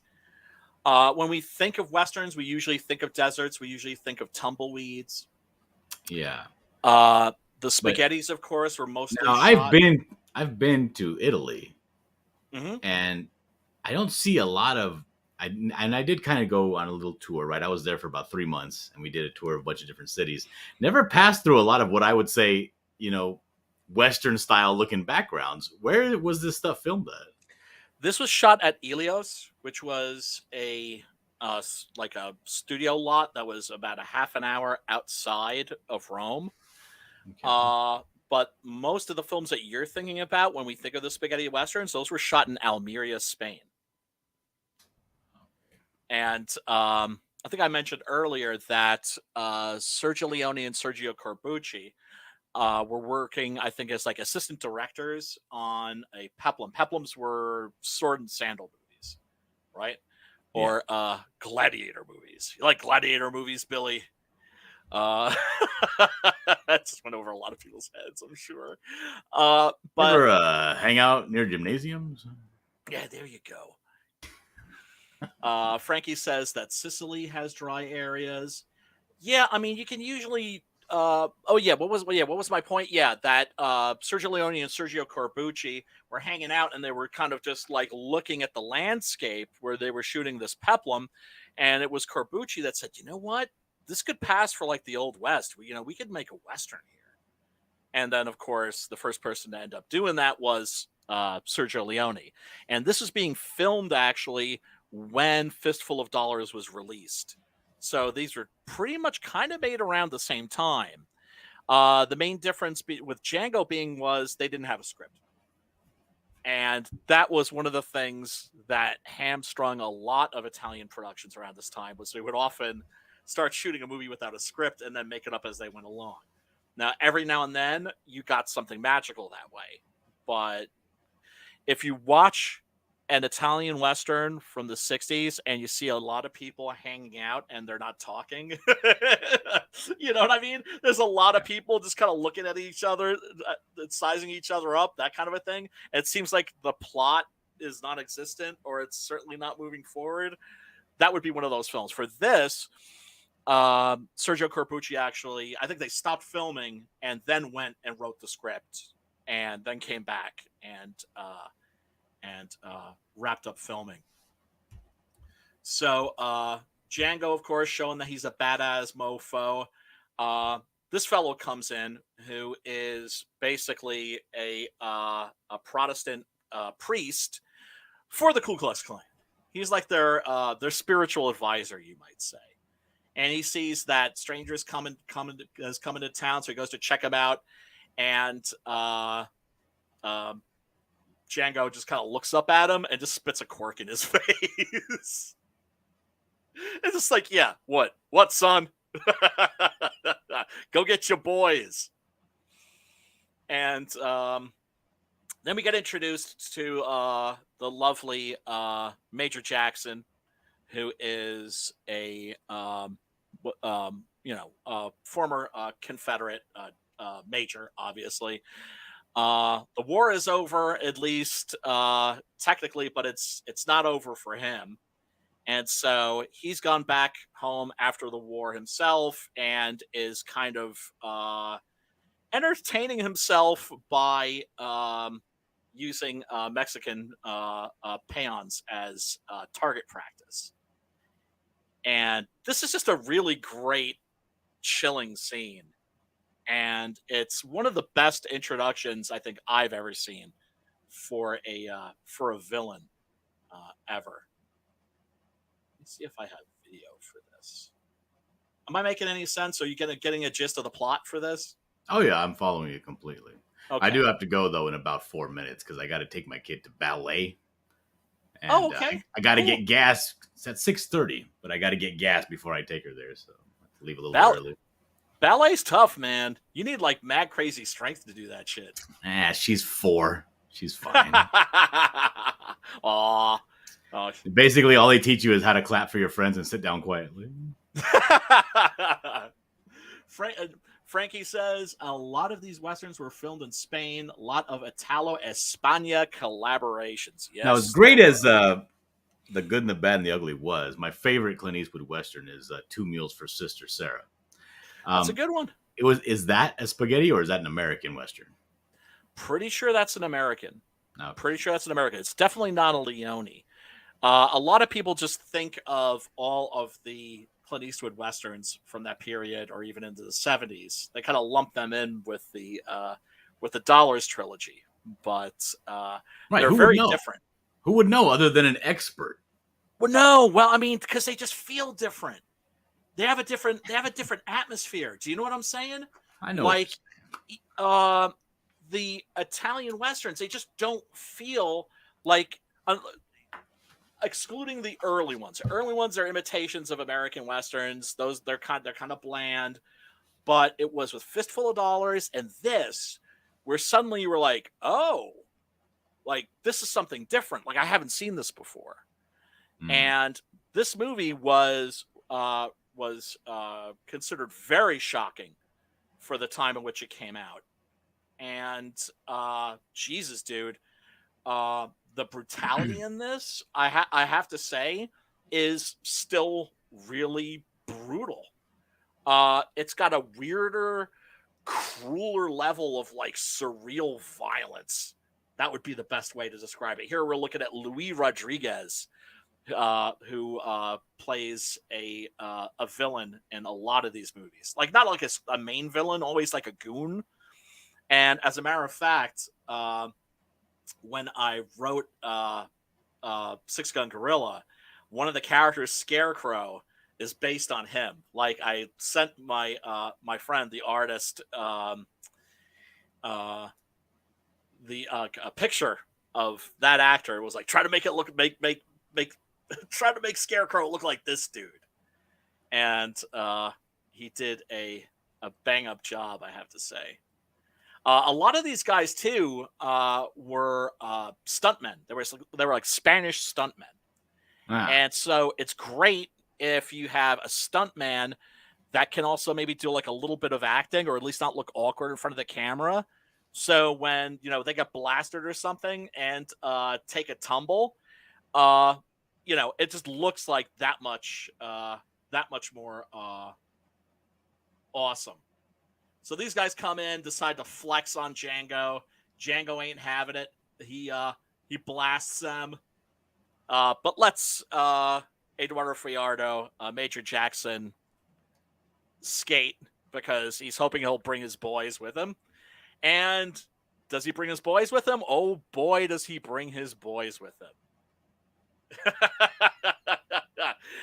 When we think of Westerns, we usually think of deserts. We usually think of tumbleweeds. Yeah. The spaghettis, of course, were mostly shot. I've been to Italy, and I don't see a lot of. I did kind of go on a little tour, right? I was there for about 3 months, and we did a tour of a bunch of different cities. Never passed through a lot of what I would say, Western style looking backgrounds. Where was this stuff filmed at? This was shot at Ilios, which was a studio lot that was about a half an hour outside of Rome. Okay. but most of the films that you're thinking about when we think of the spaghetti westerns, those were shot in Almeria, Spain. And I think I mentioned earlier that Sergio Leone and Sergio Corbucci were working, I think, as like assistant directors on a Peplum. Peplums were sword and sandal movies, right? Yeah. Or gladiator movies. You like gladiator movies, Billy? That just went over a lot of people's heads, I'm sure. But Ever hang out near gymnasiums? yeah, there you go. Frankie says that Sicily has dry areas. Yeah, I mean, you can usually. Oh yeah, what was my point? Yeah, that Sergio Leone and Sergio Corbucci were hanging out, and they were kind of just like looking at the landscape where they were shooting this peplum, and it was Corbucci that said, "You know what? This could pass for like the Old West. We could make a western here." And then, of course, the first person to end up doing that was Sergio Leone, and this was being filmed actually when Fistful of Dollars was released. So these were pretty much kind of made around the same time. The main difference with Django was they didn't have a script. And that was one of the things that hamstrung a lot of Italian productions around this time, was they would often start shooting a movie without a script and then make it up as they went along. Now, every now and then, you got something magical that way. But if you watch an Italian Western from the 60s and you see a lot of people hanging out and they're not talking, you know what I mean? There's a lot of people just kind of looking at each other, sizing each other up, that kind of a thing. It seems like the plot is non-existent, or it's certainly not moving forward. That would be one of those films. For this, Sergio Corbucci actually, I think they stopped filming and then went and wrote the script and then came back and wrapped up filming. So Django, of course, showing that he's a badass mofo. This fellow comes in who is basically a Protestant priest for the Ku Klux Klan. He's like their spiritual advisor, you might say. And he sees that strangers coming to town, so he goes to check them out. And Django just kind of looks up at him and just spits a cork in his face. It's just like, yeah, what, son? Go get your boys. And then we get introduced to the lovely Major Jackson, who is a former Confederate major, obviously. The war is over, at least technically, but it's not over for him. And so he's gone back home after the war himself and is kind of entertaining himself by using Mexican peons as target practice. And this is just a really great, chilling scene. And it's one of the best introductions I think I've ever seen for a villain ever. Let's see if I have video for this. Am I making any sense? Are you getting a gist of the plot for this? Oh yeah, I'm following you completely. Okay. I do have to go though in about 4 minutes because I got to take my kid to ballet. And, okay. I got to get gas. It's at 6:30, but I got to get gas before I take her there, so I have to leave a little early. Ballet's tough, man. You need like mad crazy strength to do that shit. She's 4. She's fine. Aw. Basically, all they teach you is how to clap for your friends and sit down quietly. Frankie says a lot of these westerns were filmed in Spain. A lot of Italo-España collaborations. Yes. Now, as great as The Good and the Bad and the Ugly was, my favorite Clint Eastwood western is Two Mules for Sister Sarah. That's a good one. Is that a spaghetti or is that an American western? Pretty sure that's an American. Okay. Pretty sure that's an American. It's definitely not a Leone. A lot of people just think of all of the Clint Eastwood westerns from that period, or even into the 70s. They kind of lump them in with the Dollars trilogy, but they're very different. Who would know other than an expert? Well, no. Well, I mean, because they just feel different. They have a different atmosphere. Do you know what I'm saying? I know. Like, the Italian westerns, they just don't feel like, excluding the early ones. The early ones are imitations of American westerns. Those they're kind of bland. But it was with Fistful of Dollars and this, where suddenly you were like, oh, like this is something different. Like I haven't seen this before. And this movie was considered very shocking for the time in which it came out. And Jesus, dude, the brutality in this, I have to say, is still really brutal. It's got a weirder, crueler level of like surreal violence. That would be the best way to describe it. Here we're looking at Luis Rodriguez, who plays a villain in a lot of these movies. Like not like a main villain, always like a goon. And as a matter of fact, when I wrote Six Gun Gorilla, one of the characters, Scarecrow, is based on him. Like I sent my my friend, the artist, a picture of that actor. It was like, try to make it look make try to make Scarecrow look like this dude. And he did a bang up job, I have to say. A lot of these guys too were stuntmen. They were like Spanish stuntmen. And so it's great if you have a stuntman that can also maybe do like a little bit of acting, or at least not look awkward in front of the camera. So when, you know, they get blasted or something and take a tumble, you know, it just looks like that much more awesome. So these guys come in, decide to flex on Django. Django ain't having it. He blasts them. But let's Eduardo Friardo, Major Jackson, skate, because he's hoping he'll bring his boys with him. And does he bring his boys with him? Oh boy, does he bring his boys with him.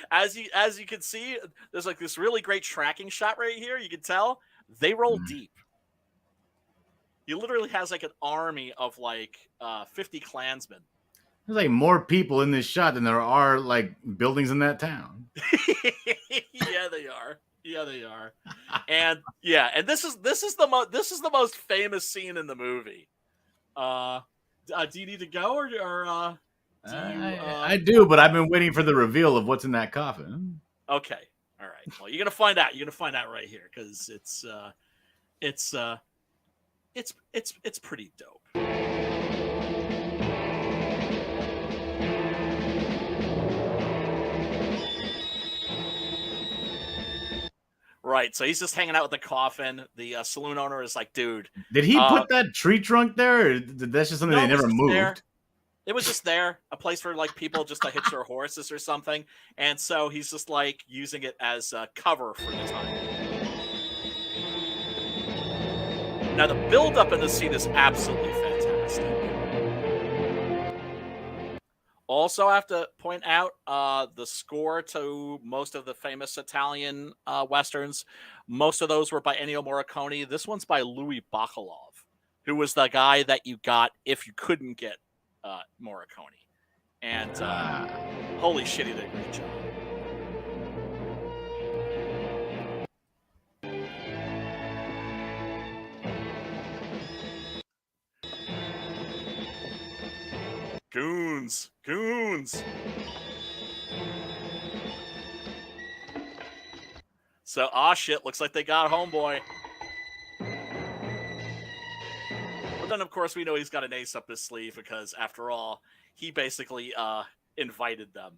As you can see, there's like this really great tracking shot right here. You can tell they roll deep. He literally has like an army of like 50 Klansmen. There's like more people in this shot than there are like buildings in that town. Yeah, they are. Yeah, they are. And yeah, and this is the most famous scene in the movie. Do you need to go or I do, but I've been waiting for the reveal of what's in that coffin. Okay. All right. Well, you're gonna find out. You're gonna find out right here because it's pretty dope. Right, so he's just hanging out with the coffin. The saloon owner is like, dude. Did he put that tree trunk there, or that's just something they never moved? There. It was just there, a place for like people just to hitch their horses or something. And so he's just like using it as cover for the time. Now the build-up in the scene is absolutely fantastic. Also, I have to point out the score to most of the famous Italian westerns. Most of those were by Ennio Morricone. This one's by Louis Bacalov, who was the guy that you got if you couldn't get Morricone. And holy shit, he did a great job. Goons. So, shit, looks like they got homeboy. But then, of course, we know he's got an ace up his sleeve because, after all, he basically invited them.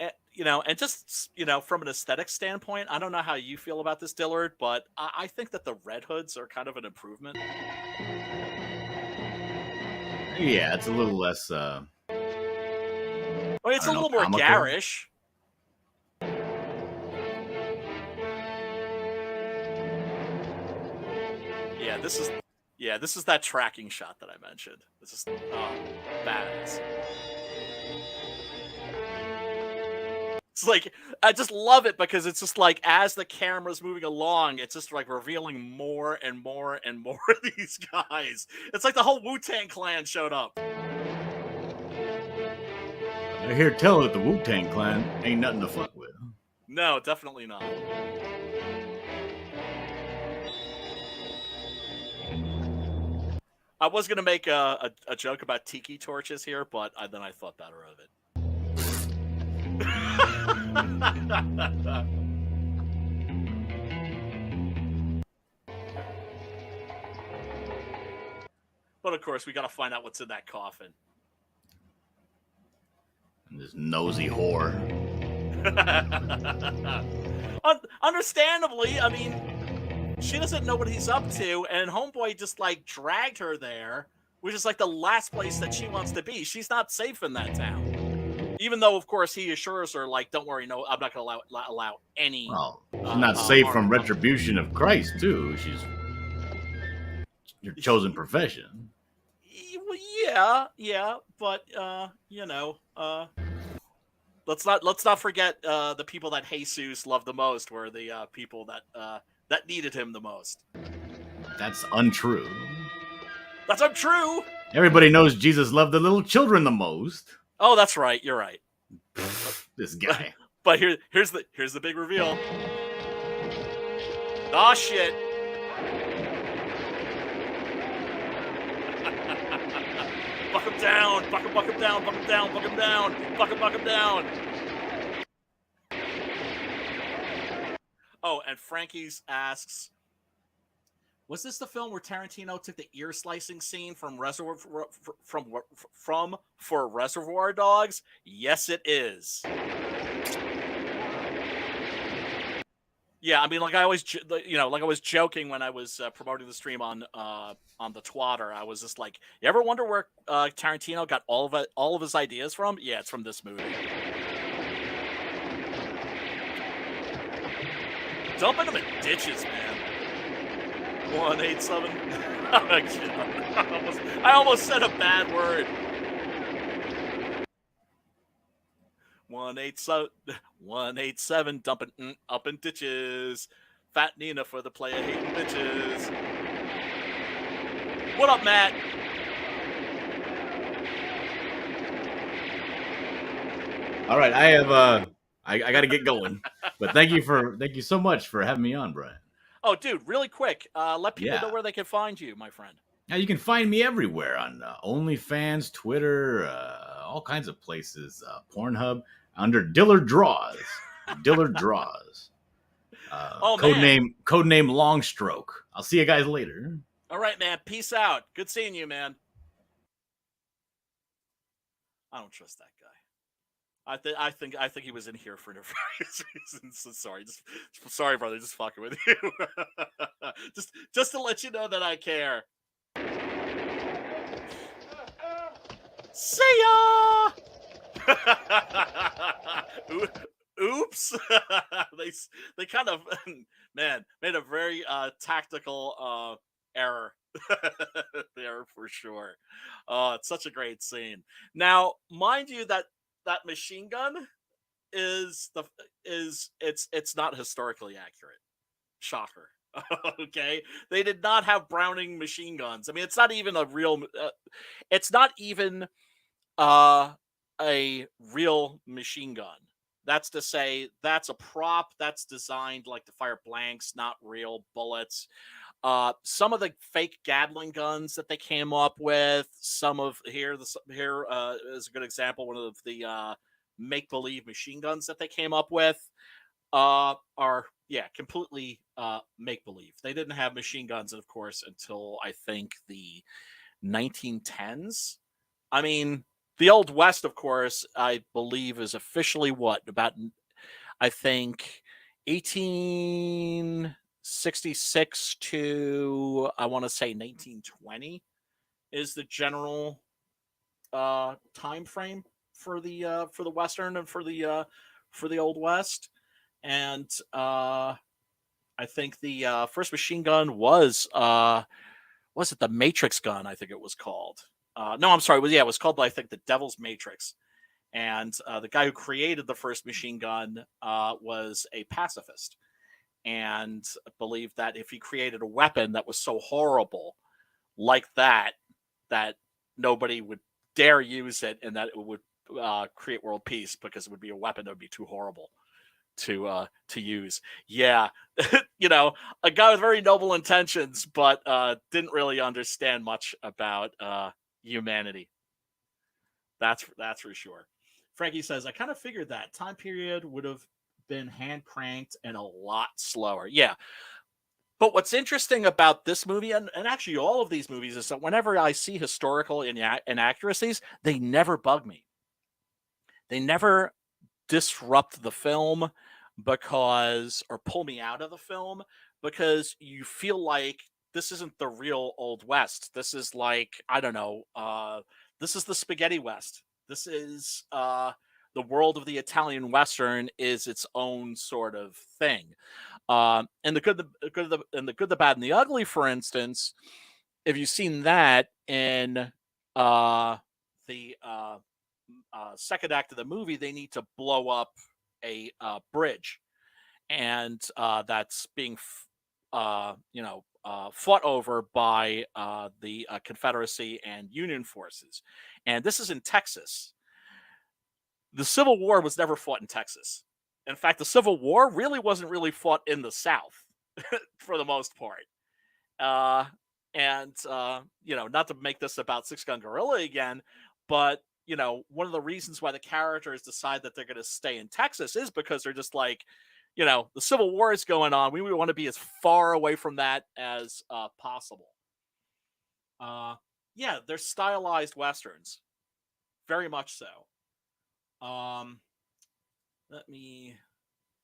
And just, from an aesthetic standpoint, I don't know how you feel about this, Dillard, but I think that the Red Hoods are kind of an improvement. Yeah, it's a little less... it's a little more comical. garish. This is that tracking shot that I mentioned. This is badass. It's like I just love it because it's just like as the camera's moving along, it's just like revealing more and more and more of these guys. It's like the whole Wu-Tang Clan showed up. I hear tell that the Wu-Tang Clan ain't nothing to fuck with. No, definitely not. I was gonna make a joke about tiki torches here, but then I thought better of it. But of course, we got to find out what's in that coffin. And this nosy whore. Understandably, I mean, she doesn't know what he's up to, and Homeboy just like dragged her there, which is like the last place that she wants to be. She's not safe in that town. Even though, of course, he assures her, like, "Don't worry, no, I'm not going to allow any." Well, she's not safe harm from to come. retribution of Christ, too. She's your chosen profession. Well, yeah, but let's not forget the people that Jesus loved the most were the people that needed him the most. That's untrue. That's untrue. Everybody knows Jesus loved the little children the most. Oh, that's right. You're right. This guy. But here's the big reveal. Oh shit. Buck him down, buck him down, buck him down, buck him down, buck him down. Oh, and Frankie's asks, was this the film where Tarantino took the ear slicing scene from for Reservoir Dogs? Yes, it is. Yeah, I mean, like I was joking when I was promoting the stream on the Twatter. I was just like, you ever wonder where Tarantino got all of his ideas from? Yeah, it's from this movie. Dumping them in ditches, man. 187. I almost said a bad word. 187, dumping up in ditches. Fat Nina for the player hating bitches. What up, Matt? All right, I have I got to get going, but thank you so much for having me on, Brian. Oh, dude, really quick, let people know where they can find you, my friend. Now you can find me everywhere on OnlyFans, Twitter, all kinds of places, Pornhub, under Dillard Draws. Dillard Draws. Codename Longstroke. I'll see you guys later. All right, man. Peace out. Good seeing you, man. I don't trust that guy. I think he was in here for nefarious reasons. So sorry, brother. Just fucking with you. just to let you know that I care. See ya. Oops. they kind of made a very tactical error there for sure. It's such a great scene. Now, mind you that machine gun it's not historically accurate. Shocker. Okay, they did not have Browning machine guns. I mean, it's not even a real. It's not even a real machine gun. That's to say, that's a prop that's designed like to fire blanks, not real bullets. Some of the fake Gatling guns that they came up with, some of here is a good example. One of the make-believe machine guns that they came up with are completely make-believe. They didn't have machine guns, of course, until I think the 1910s. I mean, the Old West, of course, I believe is officially about, I think, 1866 to, I want to say 1920 is the general time frame for the Western and for the Old West. And I think the first machine gun was it the Matrix gun? I think it was called. No, I'm sorry. It was called, I think, the Devil's Matrix. And the guy who created the first machine gun was a pacifist and believed that if he created a weapon that was so horrible like that, that nobody would dare use it, and that it would create world peace because it would be a weapon that would be too horrible to use. Yeah, a guy with very noble intentions, but didn't really understand much about humanity. That's for sure. Frankie says, I kind of figured that time period would have been hand cranked and a lot slower. Yeah. But what's interesting about this movie, and actually all of these movies, is that whenever I see historical inaccuracies, they never bug me. They never disrupt the film or pull me out of the film, because you feel like this isn't the real Old West. This is like, I don't know, this is the Spaghetti West. This is the world of the Italian Western is its own sort of thing. And the good, the bad, and the ugly, for instance, if you've seen that in the second act of the movie, they need to blow up a bridge, and that's being fought over by the Confederacy and Union forces. And this is in Texas. The Civil War was never fought in Texas. In fact, the Civil War really wasn't really fought in the South for the most part. Not to make this about Six Gun Gorilla again, but one of the reasons why the characters decide that they're going to stay in Texas is because they're just like, the Civil War is going on. We want to be as far away from that as possible. They're stylized Westerns. Very much so. Let me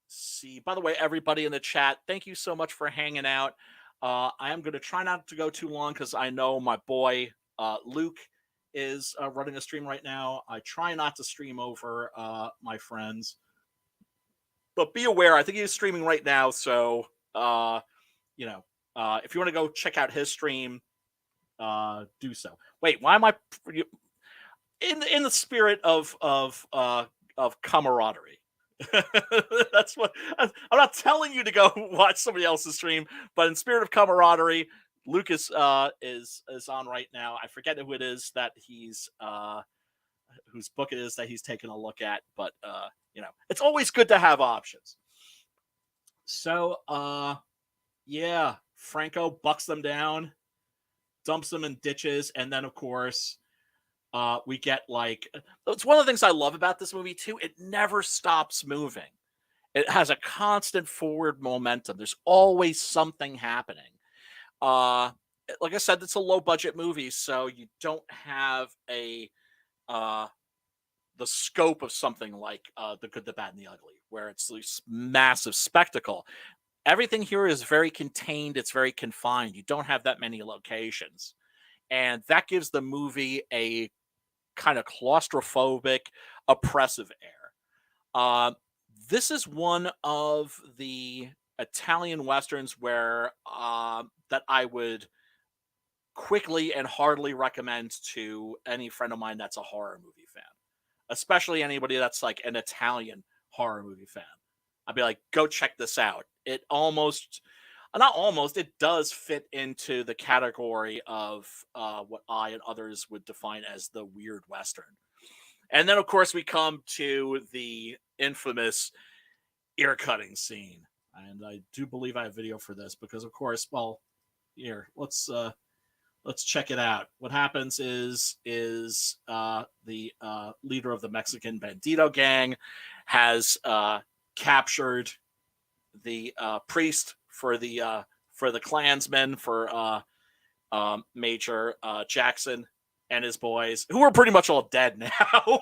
see. By the way, everybody in the chat, thank you so much for hanging out. I am going to try not to go too long because I know my boy Luke is running a stream right now. I try not to stream over my friends, but be aware, I think he's streaming right now. So, if you want to go check out his stream, do so. Wait, why am I in the spirit of camaraderie? That's what I'm not telling you to go watch somebody else's stream, but in spirit of camaraderie, Lucas is on right now. I forget who it is that he's whose book it is that he's taking a look at, but it's always good to have options. So Franco bucks them down, dumps them in ditches, and then of course we get it's one of the things I love about this movie too. It never stops moving. It has a constant forward momentum. There's always something happening. Like I said, it's a low budget movie, so you don't have the scope of something like The Good, the Bad, and the Ugly, where it's this massive spectacle. Everything here is very contained. It's very confined. You don't have that many locations. And that gives the movie a kind of claustrophobic, oppressive air. This is one of the Italian Westerns where that I would quickly and heartily recommend to any friend of mine that's a horror movie fan, especially anybody that's like an Italian horror movie fan. I'd be like, go check this out. It it does fit into the category of what I and others would define as the weird Western. And then, of course, we come to the infamous ear-cutting scene. And I do believe I have video for this because, of course, well, here, let's check it out. What happens is the leader of the Mexican Bandito gang has captured the priest for the Klansmen, for Major Jackson and his boys, who are pretty much all dead now.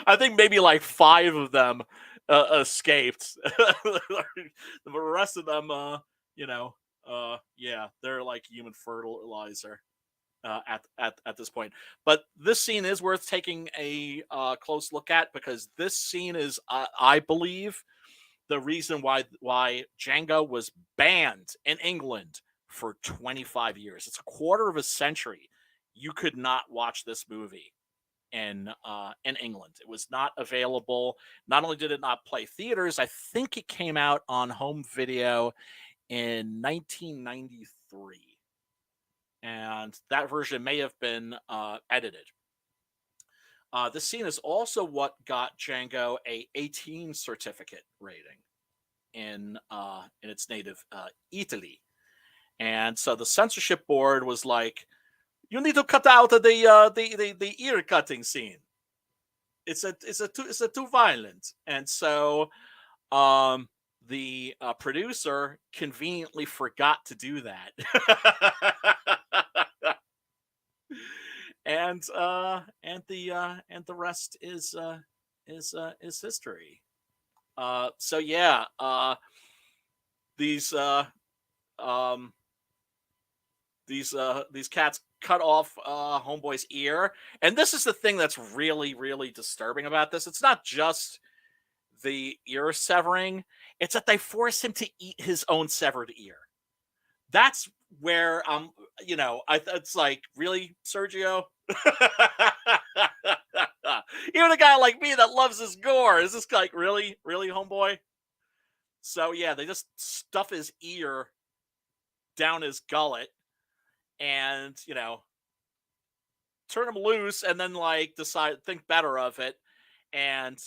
I think maybe like 5 of them escaped. The rest of them, they're like human fertilizer at this point. But this scene is worth taking a close look at, because this scene is, I believe, the reason why Django was banned in England for 25 years. It's a quarter of a century. You could not watch this movie in England. It was not available. Not only did it not play theaters, I think it came out on home video in 1993, and that version may have been edited. This scene is also what got Django a 18 certificate rating in its native Italy, and so the censorship board was like, "You need to cut out the ear cutting scene. It's too violent." And so the producer conveniently forgot to do that. And the rest is history. So yeah, these um these cats cut off homeboy's ear, and this is the thing that's really disturbing about this. It's not just the ear severing, it's that they force him to eat his own severed ear. That's where it's like, really, Sergio? Even a guy like me that loves his gore, is this like really homeboy? So yeah, they just stuff his ear down his gullet and turn him loose, and then like think better of it. And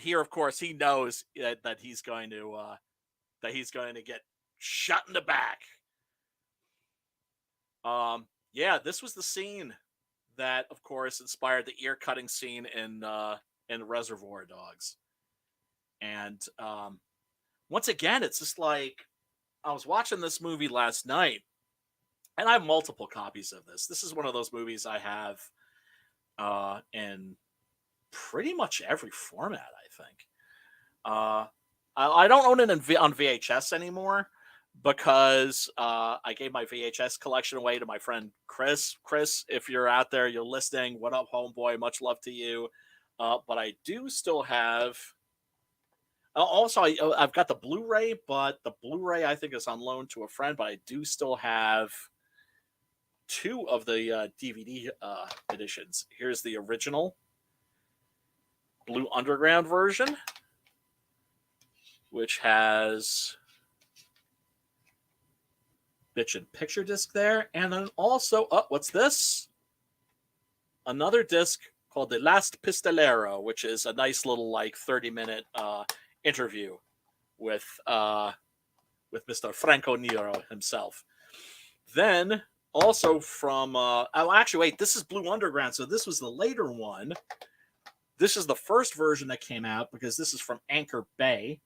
here, of course, he knows that he's going to get shot in the back. Yeah, this was the scene that, of course, inspired the ear cutting scene in Reservoir Dogs. And once again, it's just like, I was watching this movie last night, and I have multiple copies of this. This is one of those movies I have in pretty much every format, I think. I don't own it on VHS anymore, because I gave my VHS collection away to my friend Chris. Chris, if you're out there, you're listening, what up, homeboy? Much love to you. But I do still have... Also, I've got the Blu-ray, but the Blu-ray I think is on loan to a friend, but I do still have 2 of the DVD editions. Here's the original Blue Underground version, which has bitch and picture disc there, and then also, what's this? Another disc called The Last Pistolero, which is a nice little like 30-minute interview with Mr. Franco Nero himself. Then also from actually wait, this is Blue Underground, so this was the later one. This is the first version that came out, because this is from Anchor Bay.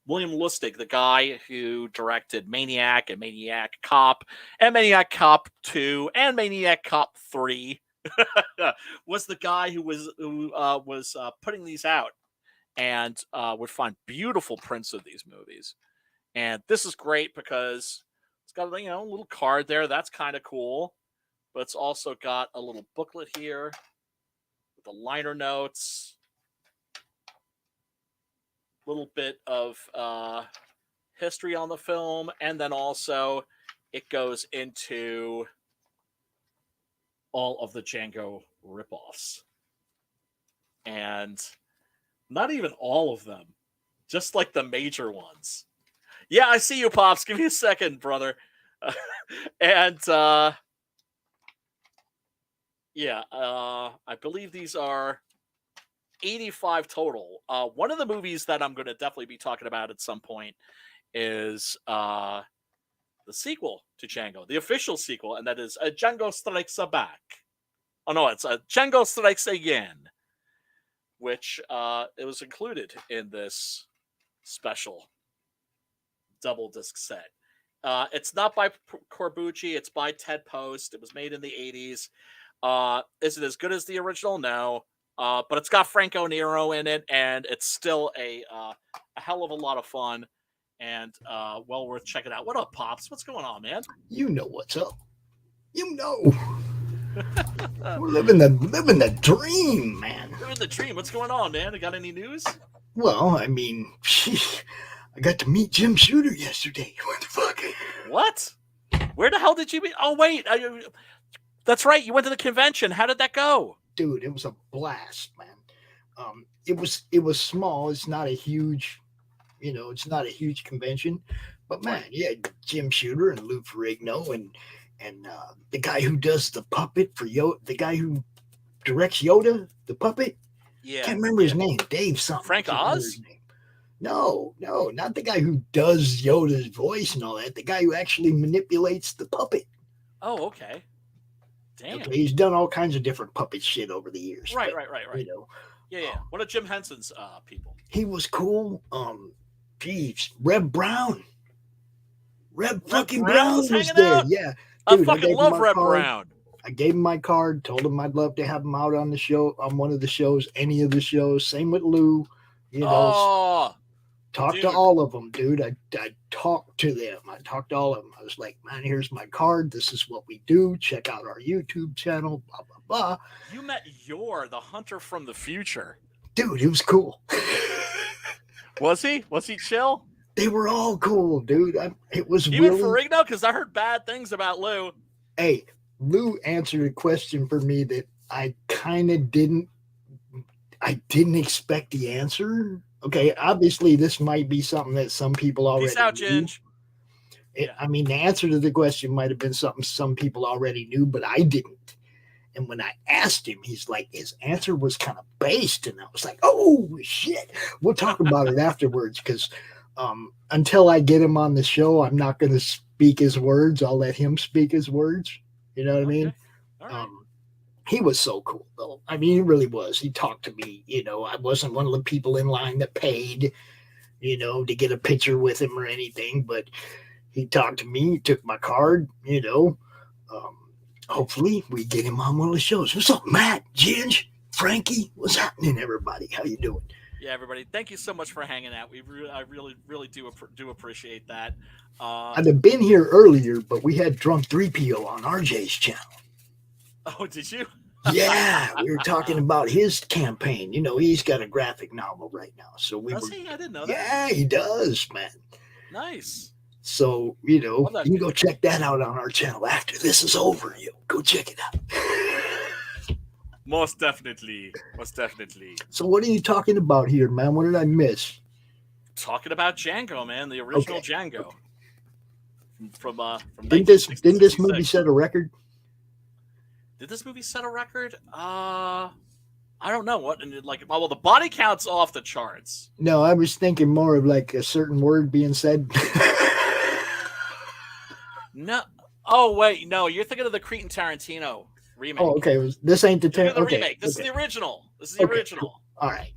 William Lustig, the guy who directed Maniac and Maniac Cop and Maniac Cop 2 and Maniac Cop 3, was the guy who was putting these out, and would find beautiful prints of these movies. And this is great because it's got a little card there. That's kind of cool. But it's also got a little booklet here with the liner notes, little bit of history on the film, and then also it goes into all of the Django ripoffs. And not even all of them, just like the major ones. Yeah, I see you, Pops. Give me a second, brother. And yeah, I believe these are 85 total. One of the movies that I'm going to definitely be talking about at some point is the sequel to Django, the official sequel, and that is Django Strikes Back. Oh no, it's Django Strikes Again, which it was included in this special double disc set. It's not by Corbucci, it's by Ted Post. It was made in the 80s. Is it as good as the original? No. But it's got Franco Nero in it, and it's still a hell of a lot of fun, and well worth checking out. What up, Pops? What's going on, man? You know what's up. You know. We're living the dream, man. Living the dream. What's going on, man? You got any news? Well, I mean, I got to meet Jim Shooter yesterday. What the fuck? What? Where the hell did you meet? Oh, wait. That's right. You went to the convention. How did that go? dude, it was a blast, man. It was small. It's not a huge, it's not a huge convention, but man, yeah, Jim Shooter and Lou Ferrigno and the guy who does the puppet for Yoda, the guy who directs Yoda, the puppet. Yeah. Can't remember his name. Dave something. Frank Oz? No, not the guy who does Yoda's voice and all that. The guy who actually manipulates the puppet. Oh, okay. Damn. Okay, he's done all kinds of different puppet shit over the years. Right. Yeah. One of Jim Henson's people. He was cool. Geez, Reb Brown. Reb fucking Brown was there. Out? Yeah. Dude, I fucking love Reb Brown. I gave him my card, told him I'd love to have him out on the show, on one of the shows, any of the shows. Same with Lou. Talk to all of them, dude. I talked to them. I talked to all of them. I was like, man, here's my card. This is what we do. Check out our YouTube channel, blah, blah, blah. You met the hunter from the future. Dude, it was cool. Was he? Was he chill? They were all cool, dude. It was even really... Ferrigno, because I heard bad things about Lou. Hey, Lou answered a question for me that I kind of didn't expect the answer. Okay, obviously this might be something that some people already Peace out, Ginge. I mean, the answer to the question might have been something some people already knew, but I didn't. And when I asked him, he's like, his answer was kind of based. And I was like, oh, shit. We'll talk about it afterwards because until I get him on the show, I'm not going to speak his words. I'll let him speak his words. You know what I mean? All right. He was so cool, though. I mean, he really was. He talked to me. I wasn't one of the people in line that paid, to get a picture with him or anything. But he talked to me. He took my card, Hopefully, we get him on one of the shows. What's up, Matt, Ginge, Frankie? What's happening, everybody? How you doing? Yeah, everybody. Thank you so much for hanging out. I really do appreciate that. I'd have been here earlier, but we had Drunk 3PO on RJ's channel. Oh, did you? Yeah, we were talking about his campaign. He's got a graphic novel right now. So does he? I didn't know that. Yeah, he does, man. Nice. So, you can go check that out on our channel after this is over. Go check it out. Most definitely. So what are you talking about here, man? What did I miss? Talking about Django, man. The original Django. From didn't this movie set a record? Did this movie set a record? I don't know what. And well, the body count's off the charts. No, I was thinking more of like a certain word being said. No. Oh wait, no. You're thinking of the Quentin Tarantino remake. Oh, okay. This ain't the remake. This is the original. Cool. All right.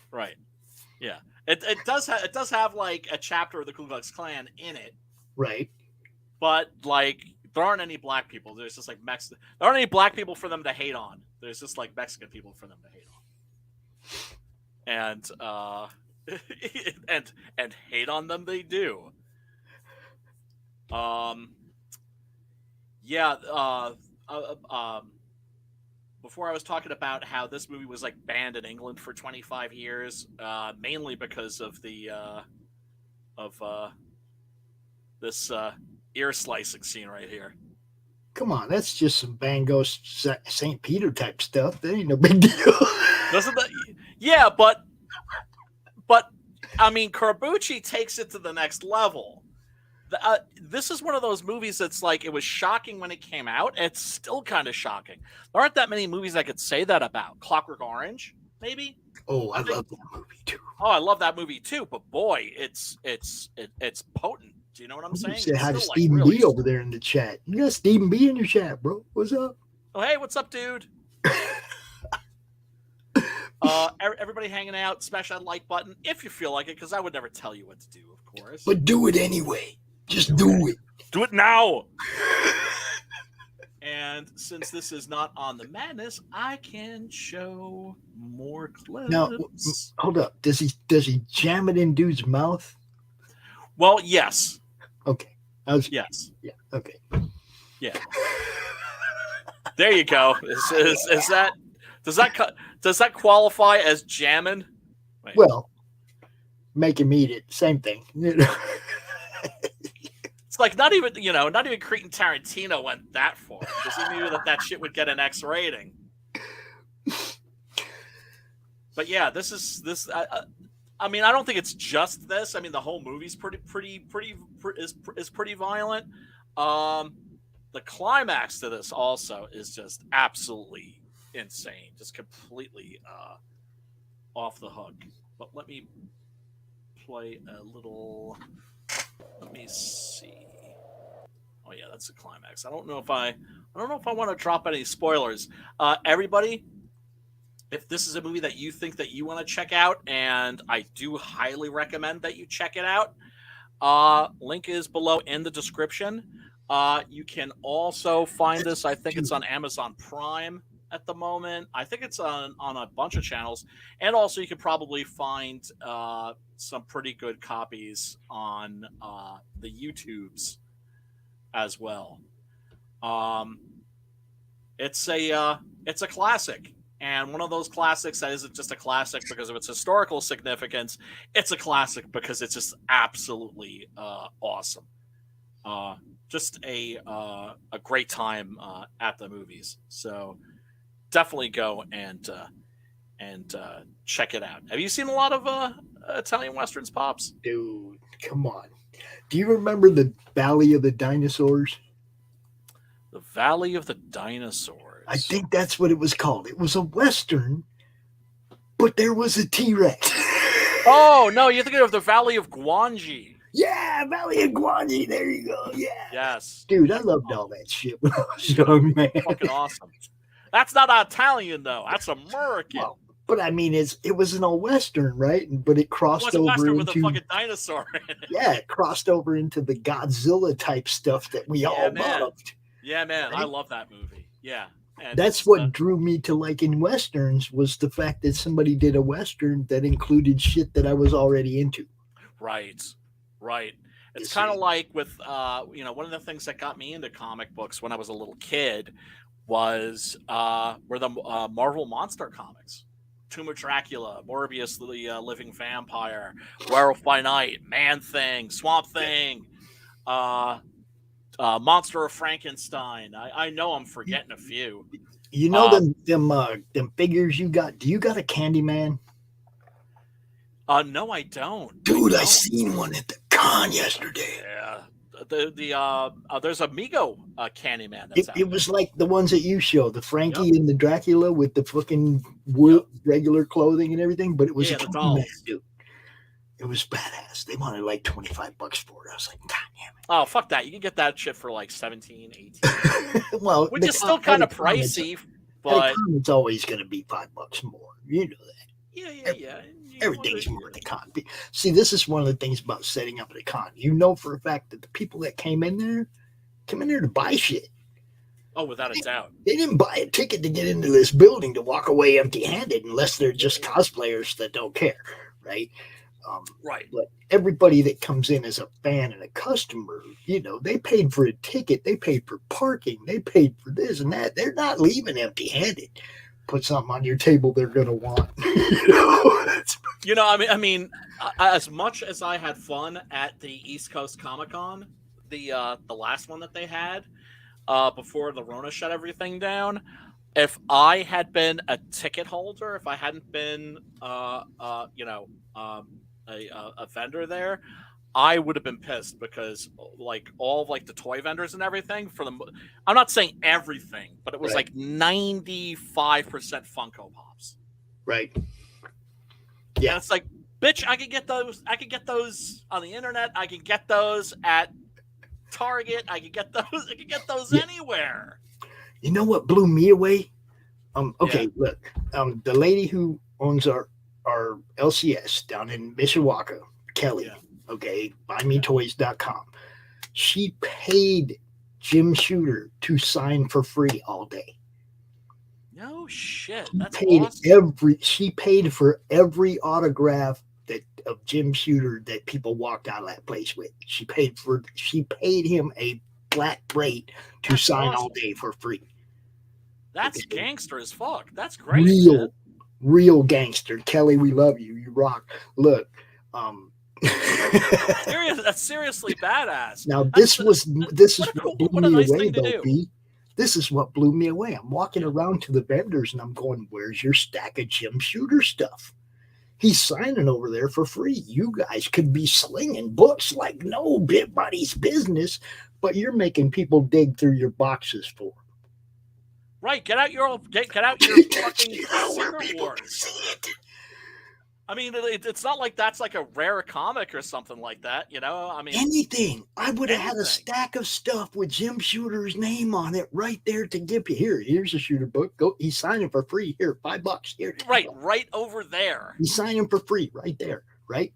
Right. Yeah. It does have like a chapter of the Ku Klux Klan in it. Right. But there aren't any black people. There's just like Mexican. There aren't any black people for them to hate on. There's just like Mexican people for them to hate on. And and hate on them they do. Before I was talking about how this movie was like banned in England for 25 years, mainly because of the this ear slicing scene right here. Come on, that's just some Van Gogh St. Peter type stuff. That ain't no big deal. Doesn't that? Yeah, but I mean, Corbucci takes it to the next level. This is one of those movies that's like, it was shocking when it came out. It's still kind of shocking. There aren't that many movies I could say that about. Clockwork Orange, maybe. Oh, I love that movie too. Oh, I love that movie too. But boy, it's potent. Do you know what I'm saying? Say hi to Stephen B over there in the chat. You got Stephen B in your chat, bro. What's up? Oh, hey, what's up, dude? Everybody hanging out, smash that like button if you feel like it, because I would never tell you what to do, of course. But do it anyway. Just do it. Do it now. And since this is not on the madness, I can show more clips. Now, hold up. Does he jam it in dude's mouth? Well, yes. Okay. Yes. Yeah. Okay. Yeah. There you go. Is that does that qualify as jamming? Wait. Well, make him eat it. Same thing. It's like not even Quentin Tarantino went that far because he knew that shit would get an X rating. but yeah, this is. I mean, I don't think it's just this. I mean, the whole movie's is pretty violent. The climax to this also is just absolutely insane, just completely off the hook. But let me play a little. Let me see. Oh yeah, that's the climax. I don't know if I want to drop any spoilers. Everybody, if this is a movie that you think that you want to check out, and I do highly recommend that you check it out, link is below in the description. You can also find this. I think it's on Amazon Prime at the moment. I think it's on a bunch of channels, and also you can probably find some pretty good copies on the YouTubes as well. It's a classic, and one of those classics that isn't just a classic because of its historical significance. It's a classic because it's just absolutely awesome. Just a great time at the movies. So definitely go and check it out. Have you seen a lot of Italian westerns, Pops? Dude, come on. Do you remember the Valley of the Dinosaurs? The Valley of the Dinosaurs. I think that's what it was called. It was a western, but there was a T-Rex. Oh no, you're thinking of the Valley of Guanji. Yeah, Valley of Guanji. There you go. Yeah. Yes. Dude, I loved all that shit when I was young, man. Fucking awesome. That's not Italian though. That's American. Well, but I mean, it was an old western, right? But it crossed over Western into with a fucking dinosaur in it. Yeah, it crossed over into the Godzilla type stuff that we all loved. Yeah, man, right? I love that movie. Yeah, and that's what drew me to liking westerns was the fact that somebody did a western that included shit that I was already into. Right. It's kind of like with one of the things that got me into comic books when I was a little kid were the Marvel monster comics. Tomb of Dracula, Morbius the Living Vampire, Werewolf by Night, Man-Thing, Swamp Thing, Monster of Frankenstein. I know I'm forgetting a few. You know them figures you got? Do you got a Candyman? No, I don't. Dude, I seen one at the con yesterday. Yeah. There's a Mego Candyman. It was like the ones that you show, the Frankie and the Dracula with the fucking regular clothing and everything, but it was a Candyman, dude. It was badass. They wanted like $25 for it. I was like, God damn it. Oh, fuck that. You can get that shit for like 17, 18. Well, which is still kind of pricey, but it's always going to be $5 more. You know that. Yeah. Everything's more at the con. See, this is one of the things about setting up at a con. You know for a fact that the people that came in there to buy shit. Oh, without a doubt. They didn't buy a ticket to get into this building to walk away empty-handed unless they're just cosplayers that don't care, right? Right. But everybody that comes in as a fan and a customer, they paid for a ticket, they paid for parking, they paid for this and that. They're not leaving empty-handed. Put something on your table they're going to want. I mean, as much as I had fun at the East Coast Comic Con, the last one that they had before the Rona shut everything down, if I had been a ticket holder, if I hadn't been a vendor there, I would have been pissed because like all of like the toy vendors and everything I'm not saying everything, but it was like 95% Funko Pops. Right. Yeah. And it's like, bitch, I could get those on the internet. I could get those at Target. I could get those anywhere. You know what blew me away? Look, the lady who owns our LCS down in Mishawaka, Kelly, buymetoys.com. She paid Jim Shooter to sign for free all day. No shit. That's awesome. She paid for every autograph of Jim Shooter that people walked out of that place with. She paid him a flat rate to sign all day for free. That's gangster as fuck. That's great. Real gangster. Kelly, we love you. You rock. Look, that's seriously badass. Now this is what blew me away though, B. This is what blew me away. I'm walking around to the vendors and I'm going, where's your stack of Jim Shooter stuff? He's signing over there for free. You guys could be slinging books like nobody's business, but you're making people dig through your boxes for them. Right, get out your fucking Secret Wars. I mean, it's not like that's like a rare comic or something like that, you know? I mean, anything. I would have had a stack of stuff with Jim Shooter's name on it right there to give you. Here's a Shooter book. Go, he's signing for free. Here, $5. Here, right over there. He's signing for free right there, right?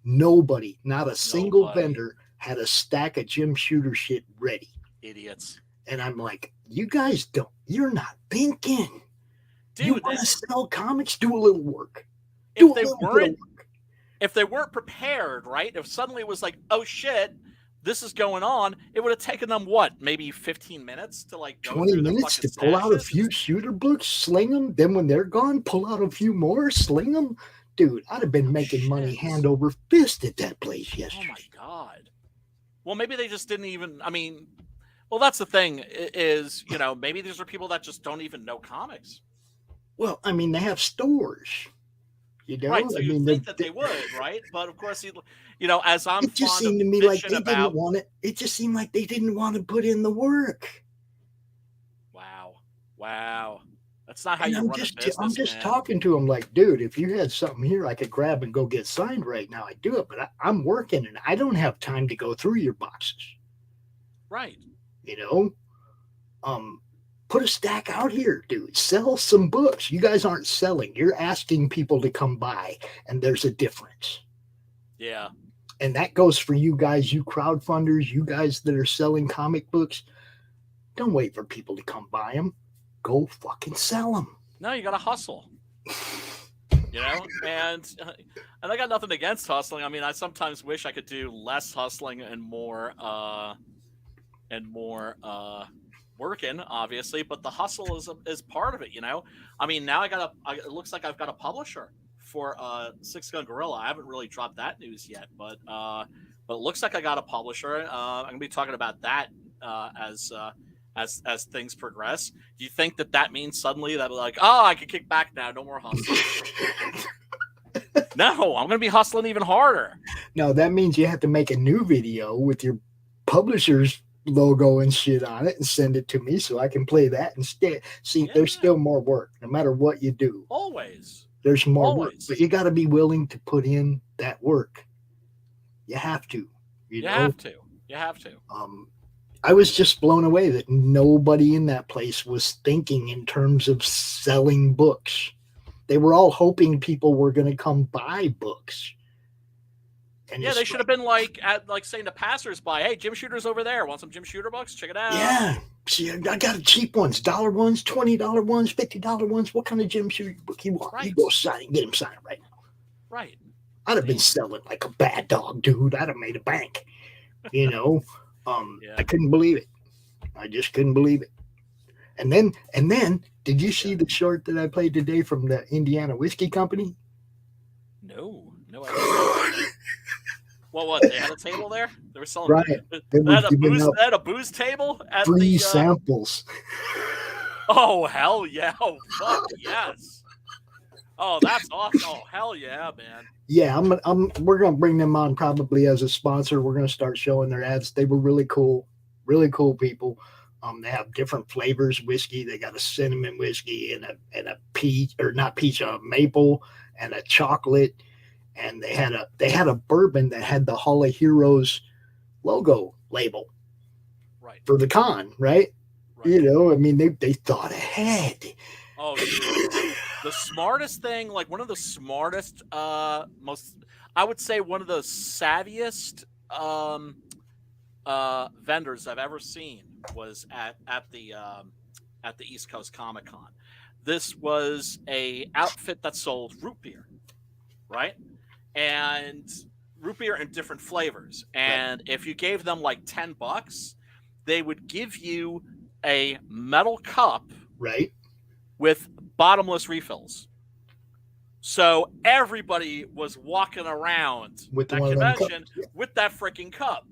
Nobody, not a single vendor had a stack of Jim Shooter shit ready. Idiots. And I'm like, you guys you're not thinking. Dude, you want to sell comics? Do a little work. If they weren't prepared, right? If suddenly it was like, oh shit, this is going on, it would have taken them what, maybe 15 minutes to like go 20 minutes to pull out a few Shooter books, sling them. Then when they're gone, pull out a few more, sling them. Dude, I'd have been making money hand over fist at that place yesterday. Oh my God. Well, maybe they just didn't even, I mean, well, that's the thing is, you know, maybe these are people that just don't even know comics. Well, I mean, they have stores. You know, right? So you think that they would, right? But of course, you know, as I'm, it just seemed to me like they didn't want it. It just seemed like they didn't want to put in the work. Wow, that's not how you run a business. I'm just talking to him like, dude, if you had something here I could grab and go get signed right now, I'd do it. But I'm working and I don't have time to go through your boxes. Right. You know, put a stack out here, dude. Sell some books. You guys aren't selling. You're asking people to come by, and there's a difference. Yeah. And that goes for you guys, you crowdfunders, you guys that are selling comic books. Don't wait for people to come buy them. Go fucking sell them. No, you got to hustle. You know, and I got nothing against hustling. I mean, I sometimes wish I could do less hustling and more working, obviously, but the hustle is part of it, you know. I mean, now it looks like I've got a publisher for Six Gun Gorilla. I haven't really dropped that news yet, but it looks like I got a publisher. I'm gonna be talking about that as things progress. Do you think that means suddenly that like, oh, I can kick back now, no more hustling? No, I'm gonna be hustling even harder. No, that means you have to make a new video with your publisher's logo and shit on it and send it to me so I can play that instead. See, there's still more work no matter what you do. Always. There's more work, but you got to be willing to put in that work. You have to. You have to. I was just blown away that nobody in that place was thinking in terms of selling books. They were all hoping people were going to come buy books. And yeah, they should have been like saying to passersby, "Hey, Jim Shooter's over there. Want some Jim Shooter books? Check it out." Yeah, see, I got cheap ones, $1 ones, $20 ones, $50 ones. What kind of Jim Shooter book you want? Right. You go sign it, get him signed right now. Right. I'd have been selling like a bad dog, dude. I'd have made a bank. You know, I couldn't believe it. I just couldn't believe it. And then, did you see the short that I played today from the Indiana Whiskey Company? No. Well, what? They had a table there? They were selling. Right. They had a booze table at free samples. Oh hell yeah! Oh fuck yes! Oh, that's awesome! Oh hell yeah, man! Yeah, we're gonna bring them on probably as a sponsor. We're gonna start showing their ads. They were really cool people. They have different flavors whiskey. They got a cinnamon whiskey and a peach, or not peach, a maple and a chocolate. And they had a bourbon that had the Hall of Heroes logo label, right, for the con, right? You know, I mean, they thought ahead. Oh, dude. The smartest thing, like one of the smartest, most, I would say one of the savviest vendors I've ever seen was at the East Coast Comic Con. This was a outfit that sold root beer, right? And root beer in different flavors. And if you gave them like $10, they would give you a metal cup, right, with bottomless refills. So everybody was walking around with that convention with that freaking cup.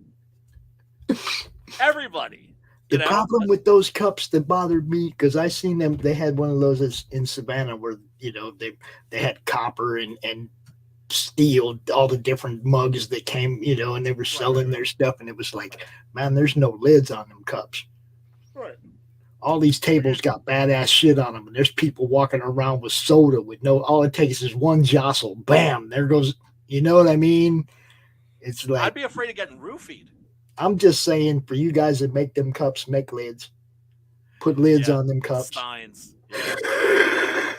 Everybody. The problem with those cups that bothered me, because I seen them, they had one of those in Savannah where, they had copper and steel, all the different mugs that came, and they were selling their stuff. And it was like, man, there's no lids on them cups. Right. All these tables got badass shit on them. And there's people walking around with soda with all it takes is one jostle. Bam, there goes, you know what I mean? It's like, I'd be afraid of getting roofied. I'm just saying, for you guys that make them cups, make lids. Put lids on them cups. Steins. Yeah.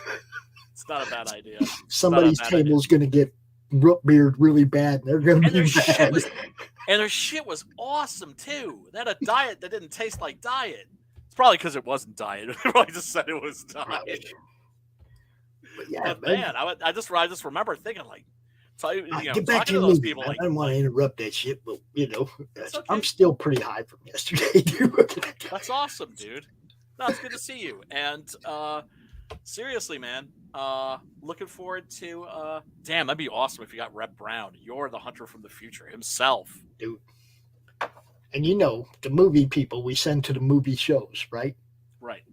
It's not a bad idea. Somebody's table is going to get root beard really bad. And they're going to be bad. And their shit was awesome, too. They had a diet that didn't taste like diet. It's probably because it wasn't diet. They probably just said it was diet. But yeah, man, I just remember thinking, like, get back to your movie, people. Like, I don't want to interrupt that shit, but okay. I'm still pretty high from yesterday, dude. That's awesome, dude. No, it's good to see you. And seriously, man, looking forward to. Damn, that'd be awesome if you got Rep Brown. You're the hunter from the future himself, dude. And the movie people we send to the movie shows, right? Right.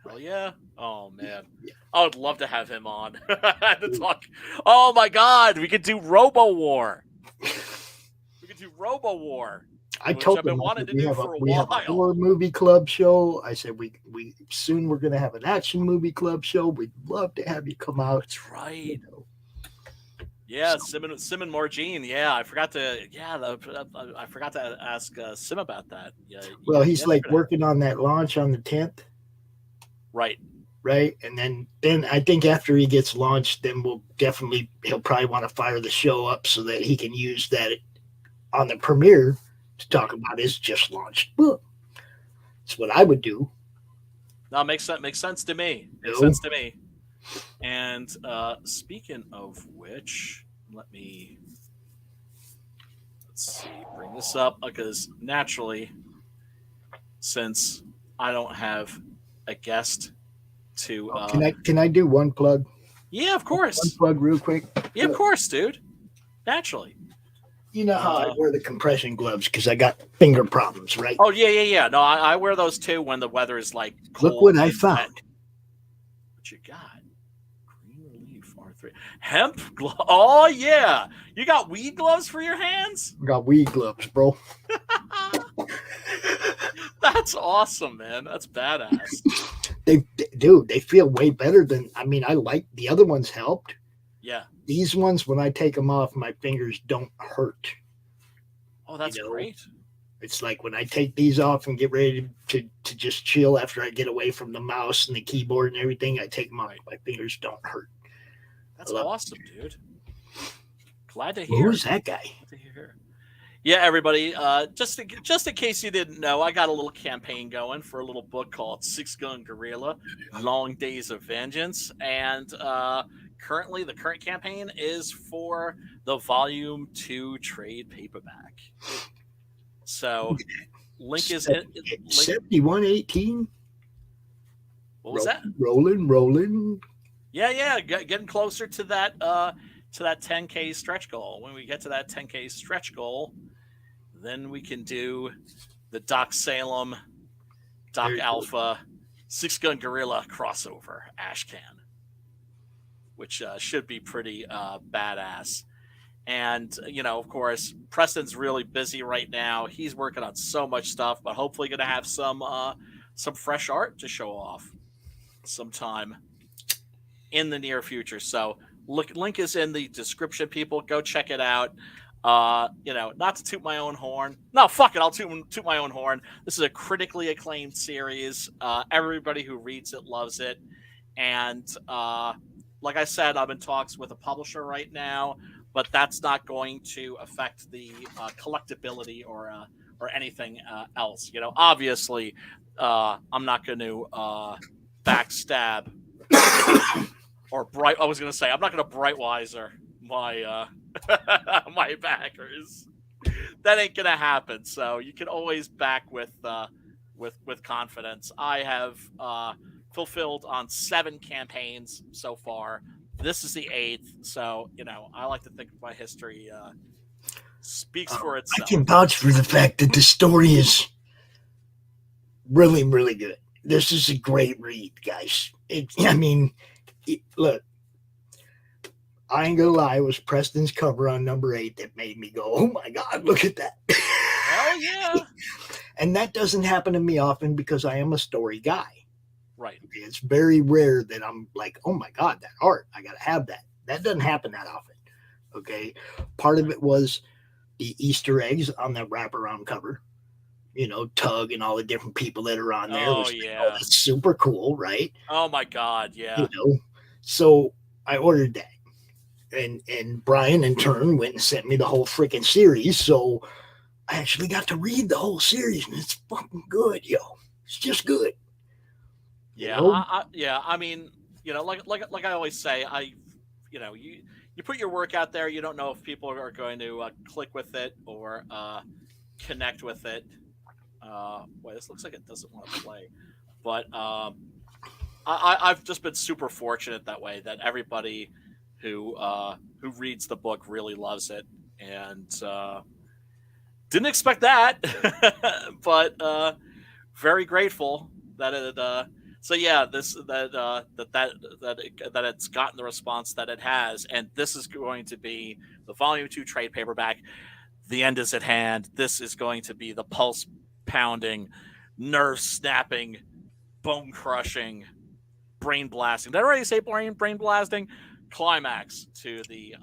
Hell yeah. Oh man, I would love to have him on to talk. Oh my God, we could do Robo War. I told them we have a horror movie club show. I said we soon we're gonna have an action movie club show. We'd love to have you come out. That's right. Yeah, Sim and Morgine. Yeah, I forgot to. Yeah, I forgot to ask Sim about that. Yeah. Well, he's like working on that launch on the 10th. Right. And then I think after he gets launched, then he'll probably want to fire the show up so that he can use that on the premiere to talk about his just launched book. That's what I would do. No, makes sense to me. And speaking of which, let's see, bring this up because naturally, since I don't have a guest to can I do one plug? Yeah, of course. One plug real quick. Yeah, of course, dude. Naturally. You know how I wear the compression gloves because I got finger problems, right? Oh yeah. No, I wear those too when the weather is like cold. Look what I found. What you got? Green Relief R3. Hemp glove. Oh yeah. You got weed gloves for your hands? I got weed gloves, bro. That's awesome, man. That's badass. They feel way better than, I like the other ones helped. Yeah. These ones, when I take them off, my fingers don't hurt. Oh, that's great. It's like when I take these off and get ready to just chill after I get away from the mouse and the keyboard and everything, I take them off. My fingers don't hurt. That's awesome, dude. Glad to hear. Who's that guy? Glad to hear. Yeah, everybody, just in case you didn't know, I got a little campaign going for a little book called Six Gun Guerrilla, Long Days of Vengeance. And currently, the current campaign is for the Volume 2 trade paperback. So, link is in. 7118? What was that? Rolling. Yeah, getting closer to that 10K stretch goal. When we get to that 10K stretch goal, then we can do the Doc Salem, Doc Alpha, Six Gun Guerrilla crossover Ashcan, which should be pretty badass. And, of course, Preston's really busy right now. He's working on so much stuff, but hopefully going to have some fresh art to show off sometime in the near future. So link is in the description, people. Go check it out. Not to toot my own horn. No, fuck it. I'll toot my own horn. This is a critically acclaimed series. Everybody who reads it loves it. And like I said, I'm in talks with a publisher right now, but that's not going to affect the collectability or anything else. Obviously, I'm not going to backstab or bright. I was going to say I'm not going to Brightwiser my my backers. That ain't going to happen. So you can always back with confidence. I have fulfilled on 7 campaigns so far. This is the 8th, so I like to think my history speaks for itself. I can vouch for the fact that the story is Really, really good. This is a great read, guys. Look, I ain't gonna lie, it was Preston's cover on number 8 that made me go, oh my God, look at that. Hell yeah. And that doesn't happen to me often because I am a story guy. Right. It's very rare that I'm like, oh my God, that art, I gotta have that. That doesn't happen that often. Okay. Part of it was the Easter eggs on that wraparound cover. Tug and all the different people that are on there. Oh, yeah. That's super cool, right? Oh my God, yeah. So I ordered that. And Brian in turn went and sent me the whole freaking series. So I actually got to read the whole series, and it's fucking good, yo. It's just good. Yeah, I mean, like I always say, you put your work out there. You don't know if people are going to click with it or connect with it. Boy, this looks like it doesn't want to play, but I've just been super fortunate that way, that everybody who reads the book really loves it, and didn't expect that, but very grateful that it. So yeah, that it's gotten the response that it has, and this is going to be the Volume 2 trade paperback. The end is at hand. This is going to be the pulse pounding, nerve snapping, bone crushing, brain blasting. Did I already say brain blasting? Climax to the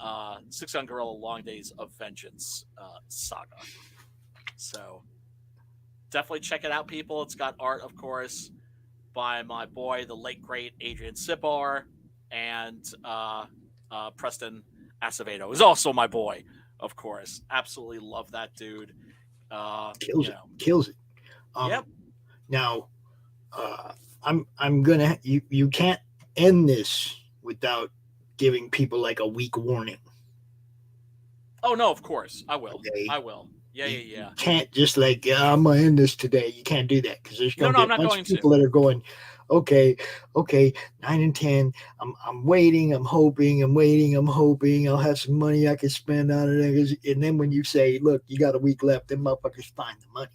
Six Gun Gorilla Long Days of Vengeance saga. So definitely check it out, people. It's got art, of course, by my boy, the late great Adrian Sipar, and Preston Acevedo is also my boy, of course. Absolutely love that dude. Kills it. Yep. Now, I'm gonna. You can't end this without giving people like a week warning. Oh no, of course I will. Okay. I will. Yeah. You can't just like, I'm gonna end this today. You can't do that because there's gonna be a bunch of people that are going, okay, 9 and 10. I'm waiting. I'm hoping. I'll have some money I can spend on it. And then when you say, look, you got a week left, then motherfuckers find the money.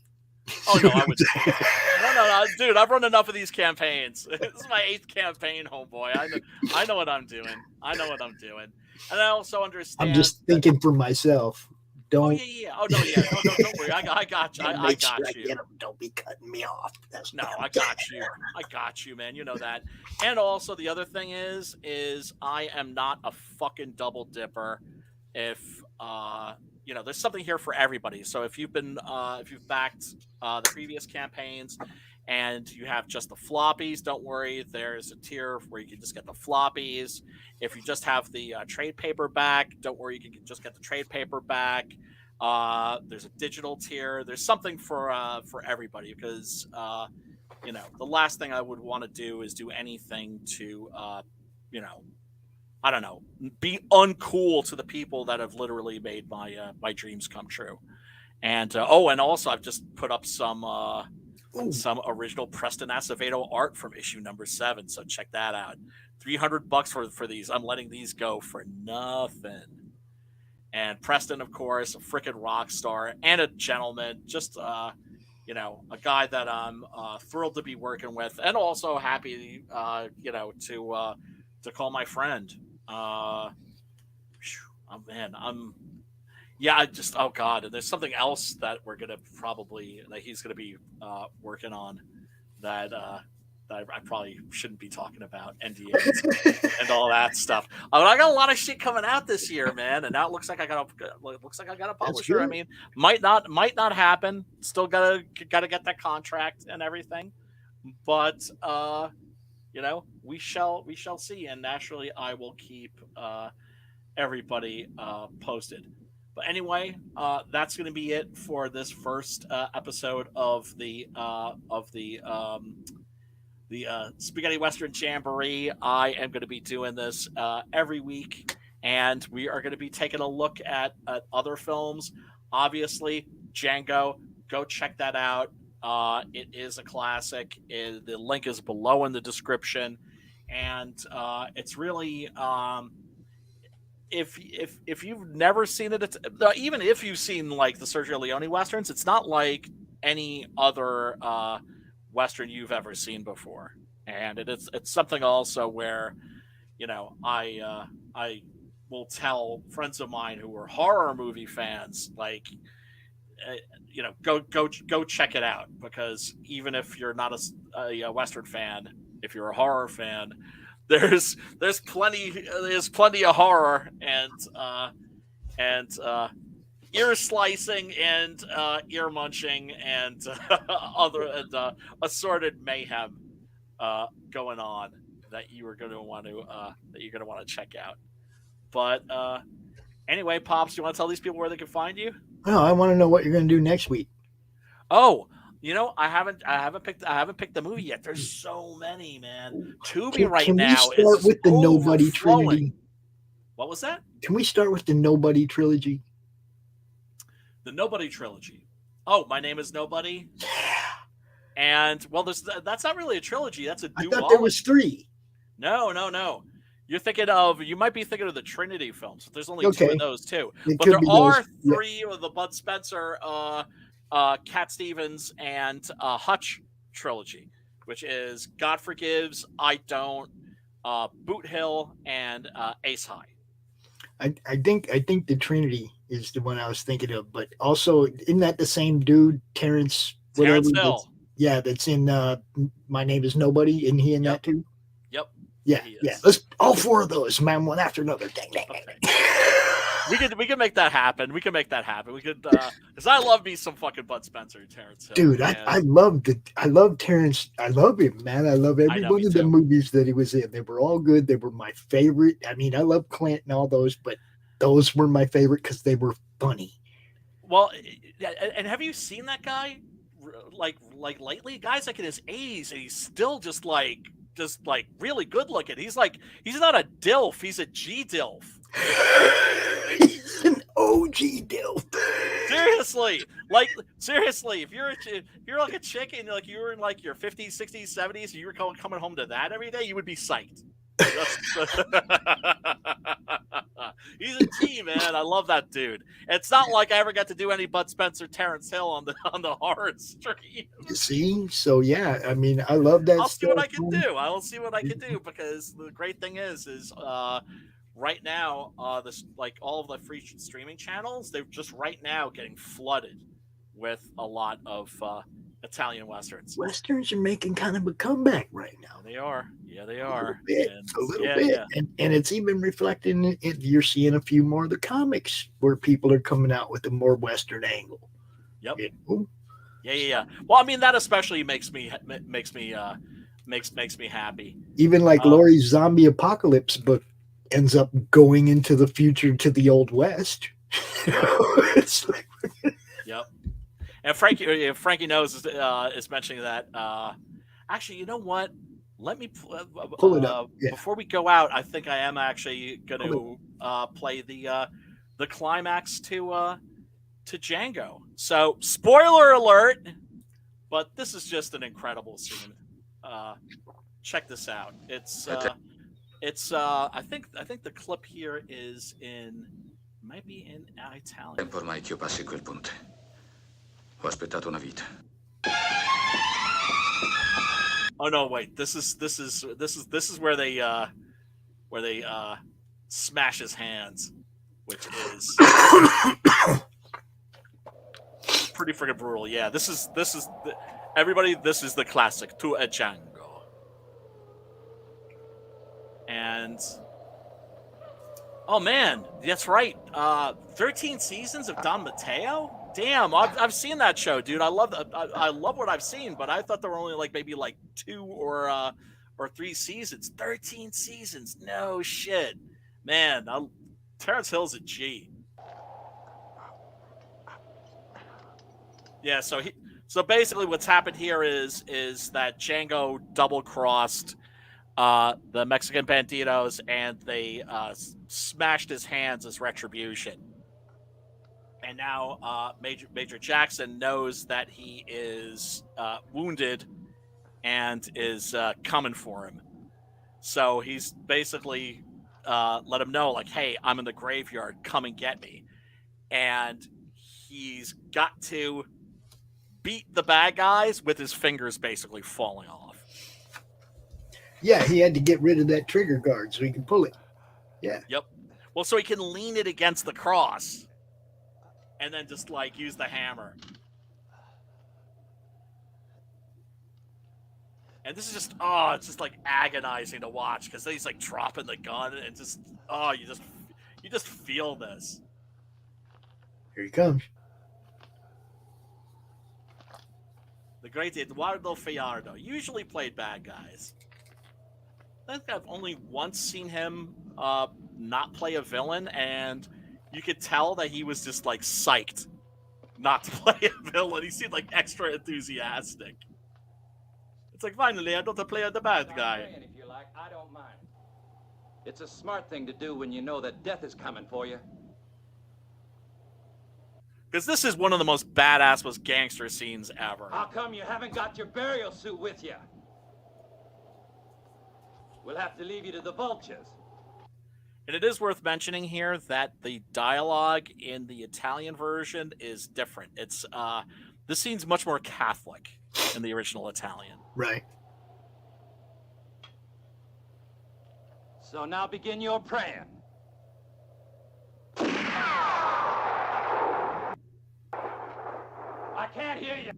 Oh no, I would. No, dude, I've run enough of these campaigns. This is my 8th campaign, homeboy. I know what I'm doing. And I also understand. I'm just thinking for myself. Don't. Oh yeah. Oh no, yeah. No, don't worry. I got you. I got you. Don't be cutting me off. I got you. I got you, man. You know that. And also the other thing is I am not a fucking double dipper. If there's something here for everybody. So if you've backed the previous campaigns and you have just the floppies, don't worry. There's a tier where you can just get the floppies. If you just have the trade paperback, don't worry. You can just get the trade paperback. There's a digital tier. There's something for everybody, because the last thing I would want to do is do anything to I don't know, be uncool to the people that have literally made my dreams come true. And and also I've just put up some original Preston Acevedo art from issue number 7. So check that out. $300 for these. I'm letting these go for nothing. And Preston, of course, a freaking rock star and a gentleman. Just a guy that I'm thrilled to be working with, and also happy to call my friend. Oh man, oh god, and there's something else that he's gonna be working on that I probably shouldn't be talking about, NDAs and all that stuff. I got a lot of shit coming out this year, man, and now it looks like I got a publisher. I mean, might not happen. Still gotta get that contract and everything, but we shall see, and naturally I will keep everybody posted. But anyway, that's going to be it for this first episode of the Spaghetti Western Jamboree. I am going to be doing this every week, and we are going to be taking a look at other films. Obviously, Django, go check that out. It is a classic. The link is below in the description, and it's really if you've never seen it, even if you've seen like the Sergio Leone westerns, it's not like any other Western you've ever seen before. And it's something also where, I will tell friends of mine who are horror movie fans, like, go check it out, because even if you're not a Western fan, if you're a horror fan, there's plenty of horror and ear slicing and ear munching and other assorted mayhem going on that you're going to want to check out. But anyway, Pops, do you want to tell these people where they can find you? Oh, I want to know what you're going to do next week. Oh, I haven't picked the movie yet. There's so many, man. Tubi right can now we start is with the Nobody overflowing. trilogy? What was that? Can we start with the Nobody trilogy? The Nobody trilogy. Oh, My Name is Nobody. And well, that's not really a trilogy. That's a duology. I thought there was 3. No. You might be thinking of the Trinity films, but there's only 2 of those too. But there are 3 of the Bud Spencer, Cat Stevens, and Hutch trilogy, which is God Forgives, I Don't, Boot Hill, and Ace High. I think the Trinity is the one I was thinking of, but also isn't that the same dude, Terrence Hill? Yeah, that's in My Name is Nobody. Isn't he in that too? Yep. Yeah. Let's all 4 of those, man, one after another. Dang. We can make that happen. We could, because I love me some fucking Bud Spencer and Terrence Hill. Dude, I love Terrence. I love him, man. I love every one of the movies that he was in. They were all good. They were my favorite. I mean, I love Clint and all those, but those were my favorite because they were funny. Well, and have you seen that guy? Like lately, guys like in his 80s, and he's still just really good looking. He's not a DILF, he's a G DILF. He's an OG DILF. Seriously, if you're like a chick and like you were in like your 50s, 60s, 70s, and you were coming home to that every day, you would be psyched. He's a G, man. I love that dude. It's not like I ever got to do any Bud Spencer, Terrence Hill on the horror stream. You see, so yeah, I mean, I love that. I'll see what I can do. I will see what I can do, because the great thing is right now, this like all of the free streaming channels, they're just right now getting flooded with a lot of Italian westerns. Westerns are making kind of a comeback right now. They are. Yeah, they are. A little bit. Yeah. And it's even reflecting. You're seeing a few more of the comics where people are coming out with a more Western angle. Yep. Yeah. Well, I mean, that especially makes me happy. Even like Laurie's zombie apocalypse book ends up going into the future to the Old West. It's like, yep. And Frankie knows is mentioning that. Actually, you know what? Let me pull it up. Yeah. Before we go out. I think I am actually going to play the climax to Django. So, spoiler alert! But this is just an incredible scene. Check this out. It's I think the clip here might be in Italian. Tempo ormai che io passi quel ponte. Ho aspettato una vita. Oh no! Wait. This is where they smash his hands, which is pretty freaking brutal. Yeah. This is everybody. This is the classic to a Django, and oh man, that's right. 13 seasons of Don Mateo. Damn, I've seen that show, dude. I love what I've seen, but I thought there were only maybe 2 or 3 seasons. 13 seasons, no shit, man. Terrence Hill's a G. Yeah, so basically what's happened here is that Django double crossed the Mexican banditos, and they smashed his hands as retribution. And now Major Jackson knows that he is wounded and is coming for him. So he's basically let him know, hey, I'm in the graveyard. Come and get me. And he's got to beat the bad guys with his fingers basically falling off. Yeah, he had to get rid of that trigger guard so he could pull it. Yeah. Yep. Well, so he can lean it against the cross and then just like use the hammer. And this is just, it's just like agonizing to watch because he's like dropping the gun and just, you just feel this. Here he comes. The great Eduardo Fajardo usually played bad guys. I think I've only once seen him not play a villain, and you could tell that he was just like psyched not to play a villain. He seemed like extra enthusiastic. It's like, finally, I don't have to play the bad guy. If you like, I don't mind. It's a smart thing to do when you know that death is coming for you. Because this is one of the most badass, most gangster scenes ever. How come you haven't got your burial suit with you? We'll have to leave you to the vultures. And it is worth mentioning here that the dialogue in the Italian version is different. It's this scene's much more Catholic in the original Italian. Right. So now begin your praying. I can't hear you.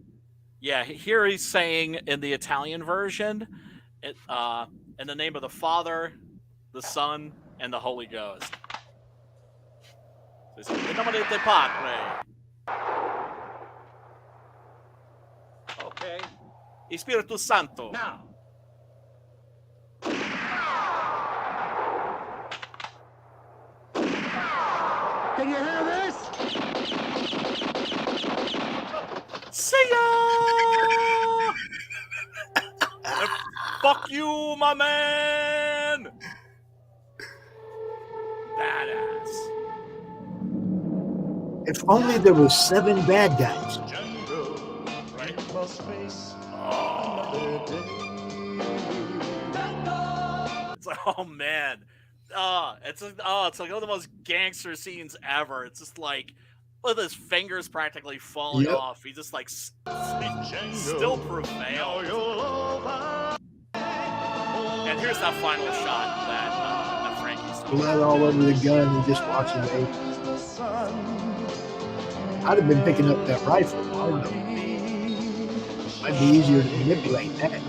Yeah, here he's saying in the Italian version, in the name of the Father, the Son, and the Holy Ghost. So in nome del Padre. Okay. E Spiritus Santo. Now. Can you hear this? See ya! And fuck you, my man! Badass. If only there was 7 bad guys. Django, Right. you must face Oh. another day. It's like, oh man. It's like one of the most gangster scenes ever. It's just like with his fingers practically falling Yep. off. He just like he still Now prevails. you'll over. And here's that final shot that Frankie's Blood all over the gun and just watching it. The sun. I'd have been picking up that rifle. I don't know. Might be easier to manipulate that.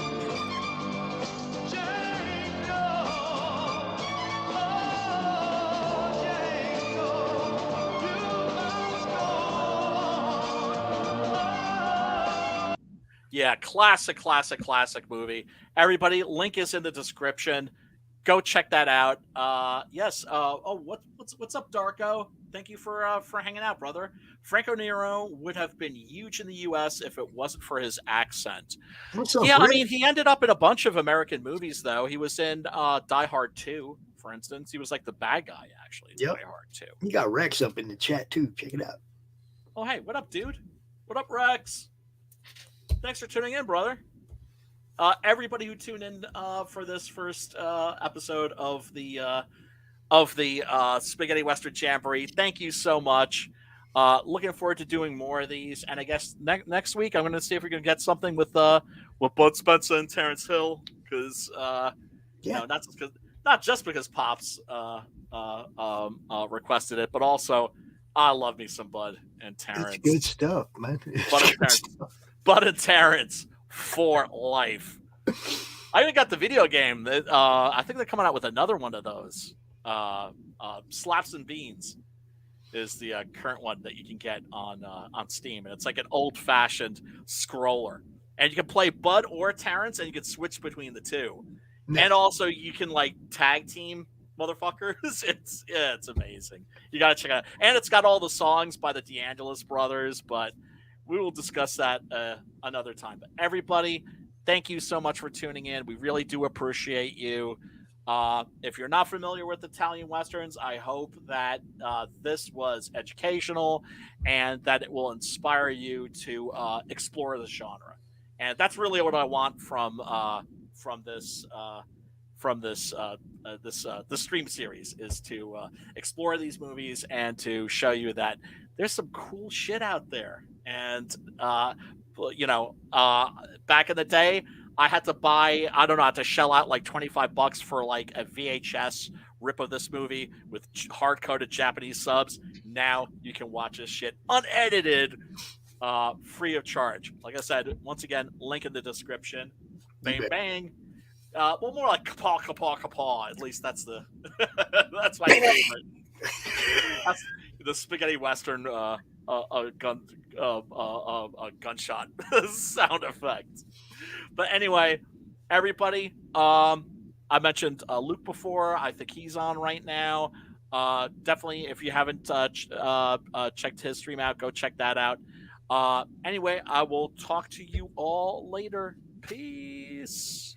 Yeah, classic movie. Everybody, link is in the description. Go check that out. Yes. What's up, Darko? Thank you for hanging out, brother. Franco Nero would have been huge in the U.S. if it wasn't for his accent. What's up, Yeah, I Rick? mean, he ended up in a bunch of American movies, though. He was in Die Hard 2, for instance. He was like the bad guy, actually, in Yep. Die Hard 2. You got Rex up in the chat too. Check it out. Oh, hey, what up, dude? What up, Rex? Thanks for tuning in, brother. Everybody who tuned in for this first episode of the Spaghetti Western Jamboree, thank you so much. Looking forward to doing more of these, and I guess next week I'm going to see if we can get something with Bud Spencer and Terrence Hill, because not just because Pops requested it, but also I love me some Bud and Terrence. It's good stuff, man. Bud and Terrence. Bud and Terrence for life. I even got the video game. I think they're coming out with another one of those. Slaps and Beans is the current one that you can get on Steam, and it's like an old-fashioned scroller. And you can play Bud or Terrence, and you can switch between the two. No. And also, you can like tag team motherfuckers. It's amazing. You gotta check it out. And it's got all the songs by the DeAngelis brothers, but we will discuss that another time. But everybody, thank you so much for tuning in. We really do appreciate you. If you're not familiar with Italian Westerns, I hope that this was educational and that it will inspire you to explore the genre. And that's really what I want from this stream series, is to explore these movies and to show you that there's some cool shit out there. And back in the day, I had to buy, I don't know, I had to shell out like $25 for like a VHS rip of this movie with hard-coded Japanese subs. Now you can watch this shit unedited, free of charge. Like I said, once again, link in the description. Bang, bang. Well, more like kapaw, kapaw, kapaw. At least that's that's my favorite. That's the spaghetti western gunshot sound effect. But anyway, everybody, I mentioned Luke before. I think he's on right now. Definitely, if you haven't checked his stream out, go check that out. Anyway, I will talk to you all later. Peace.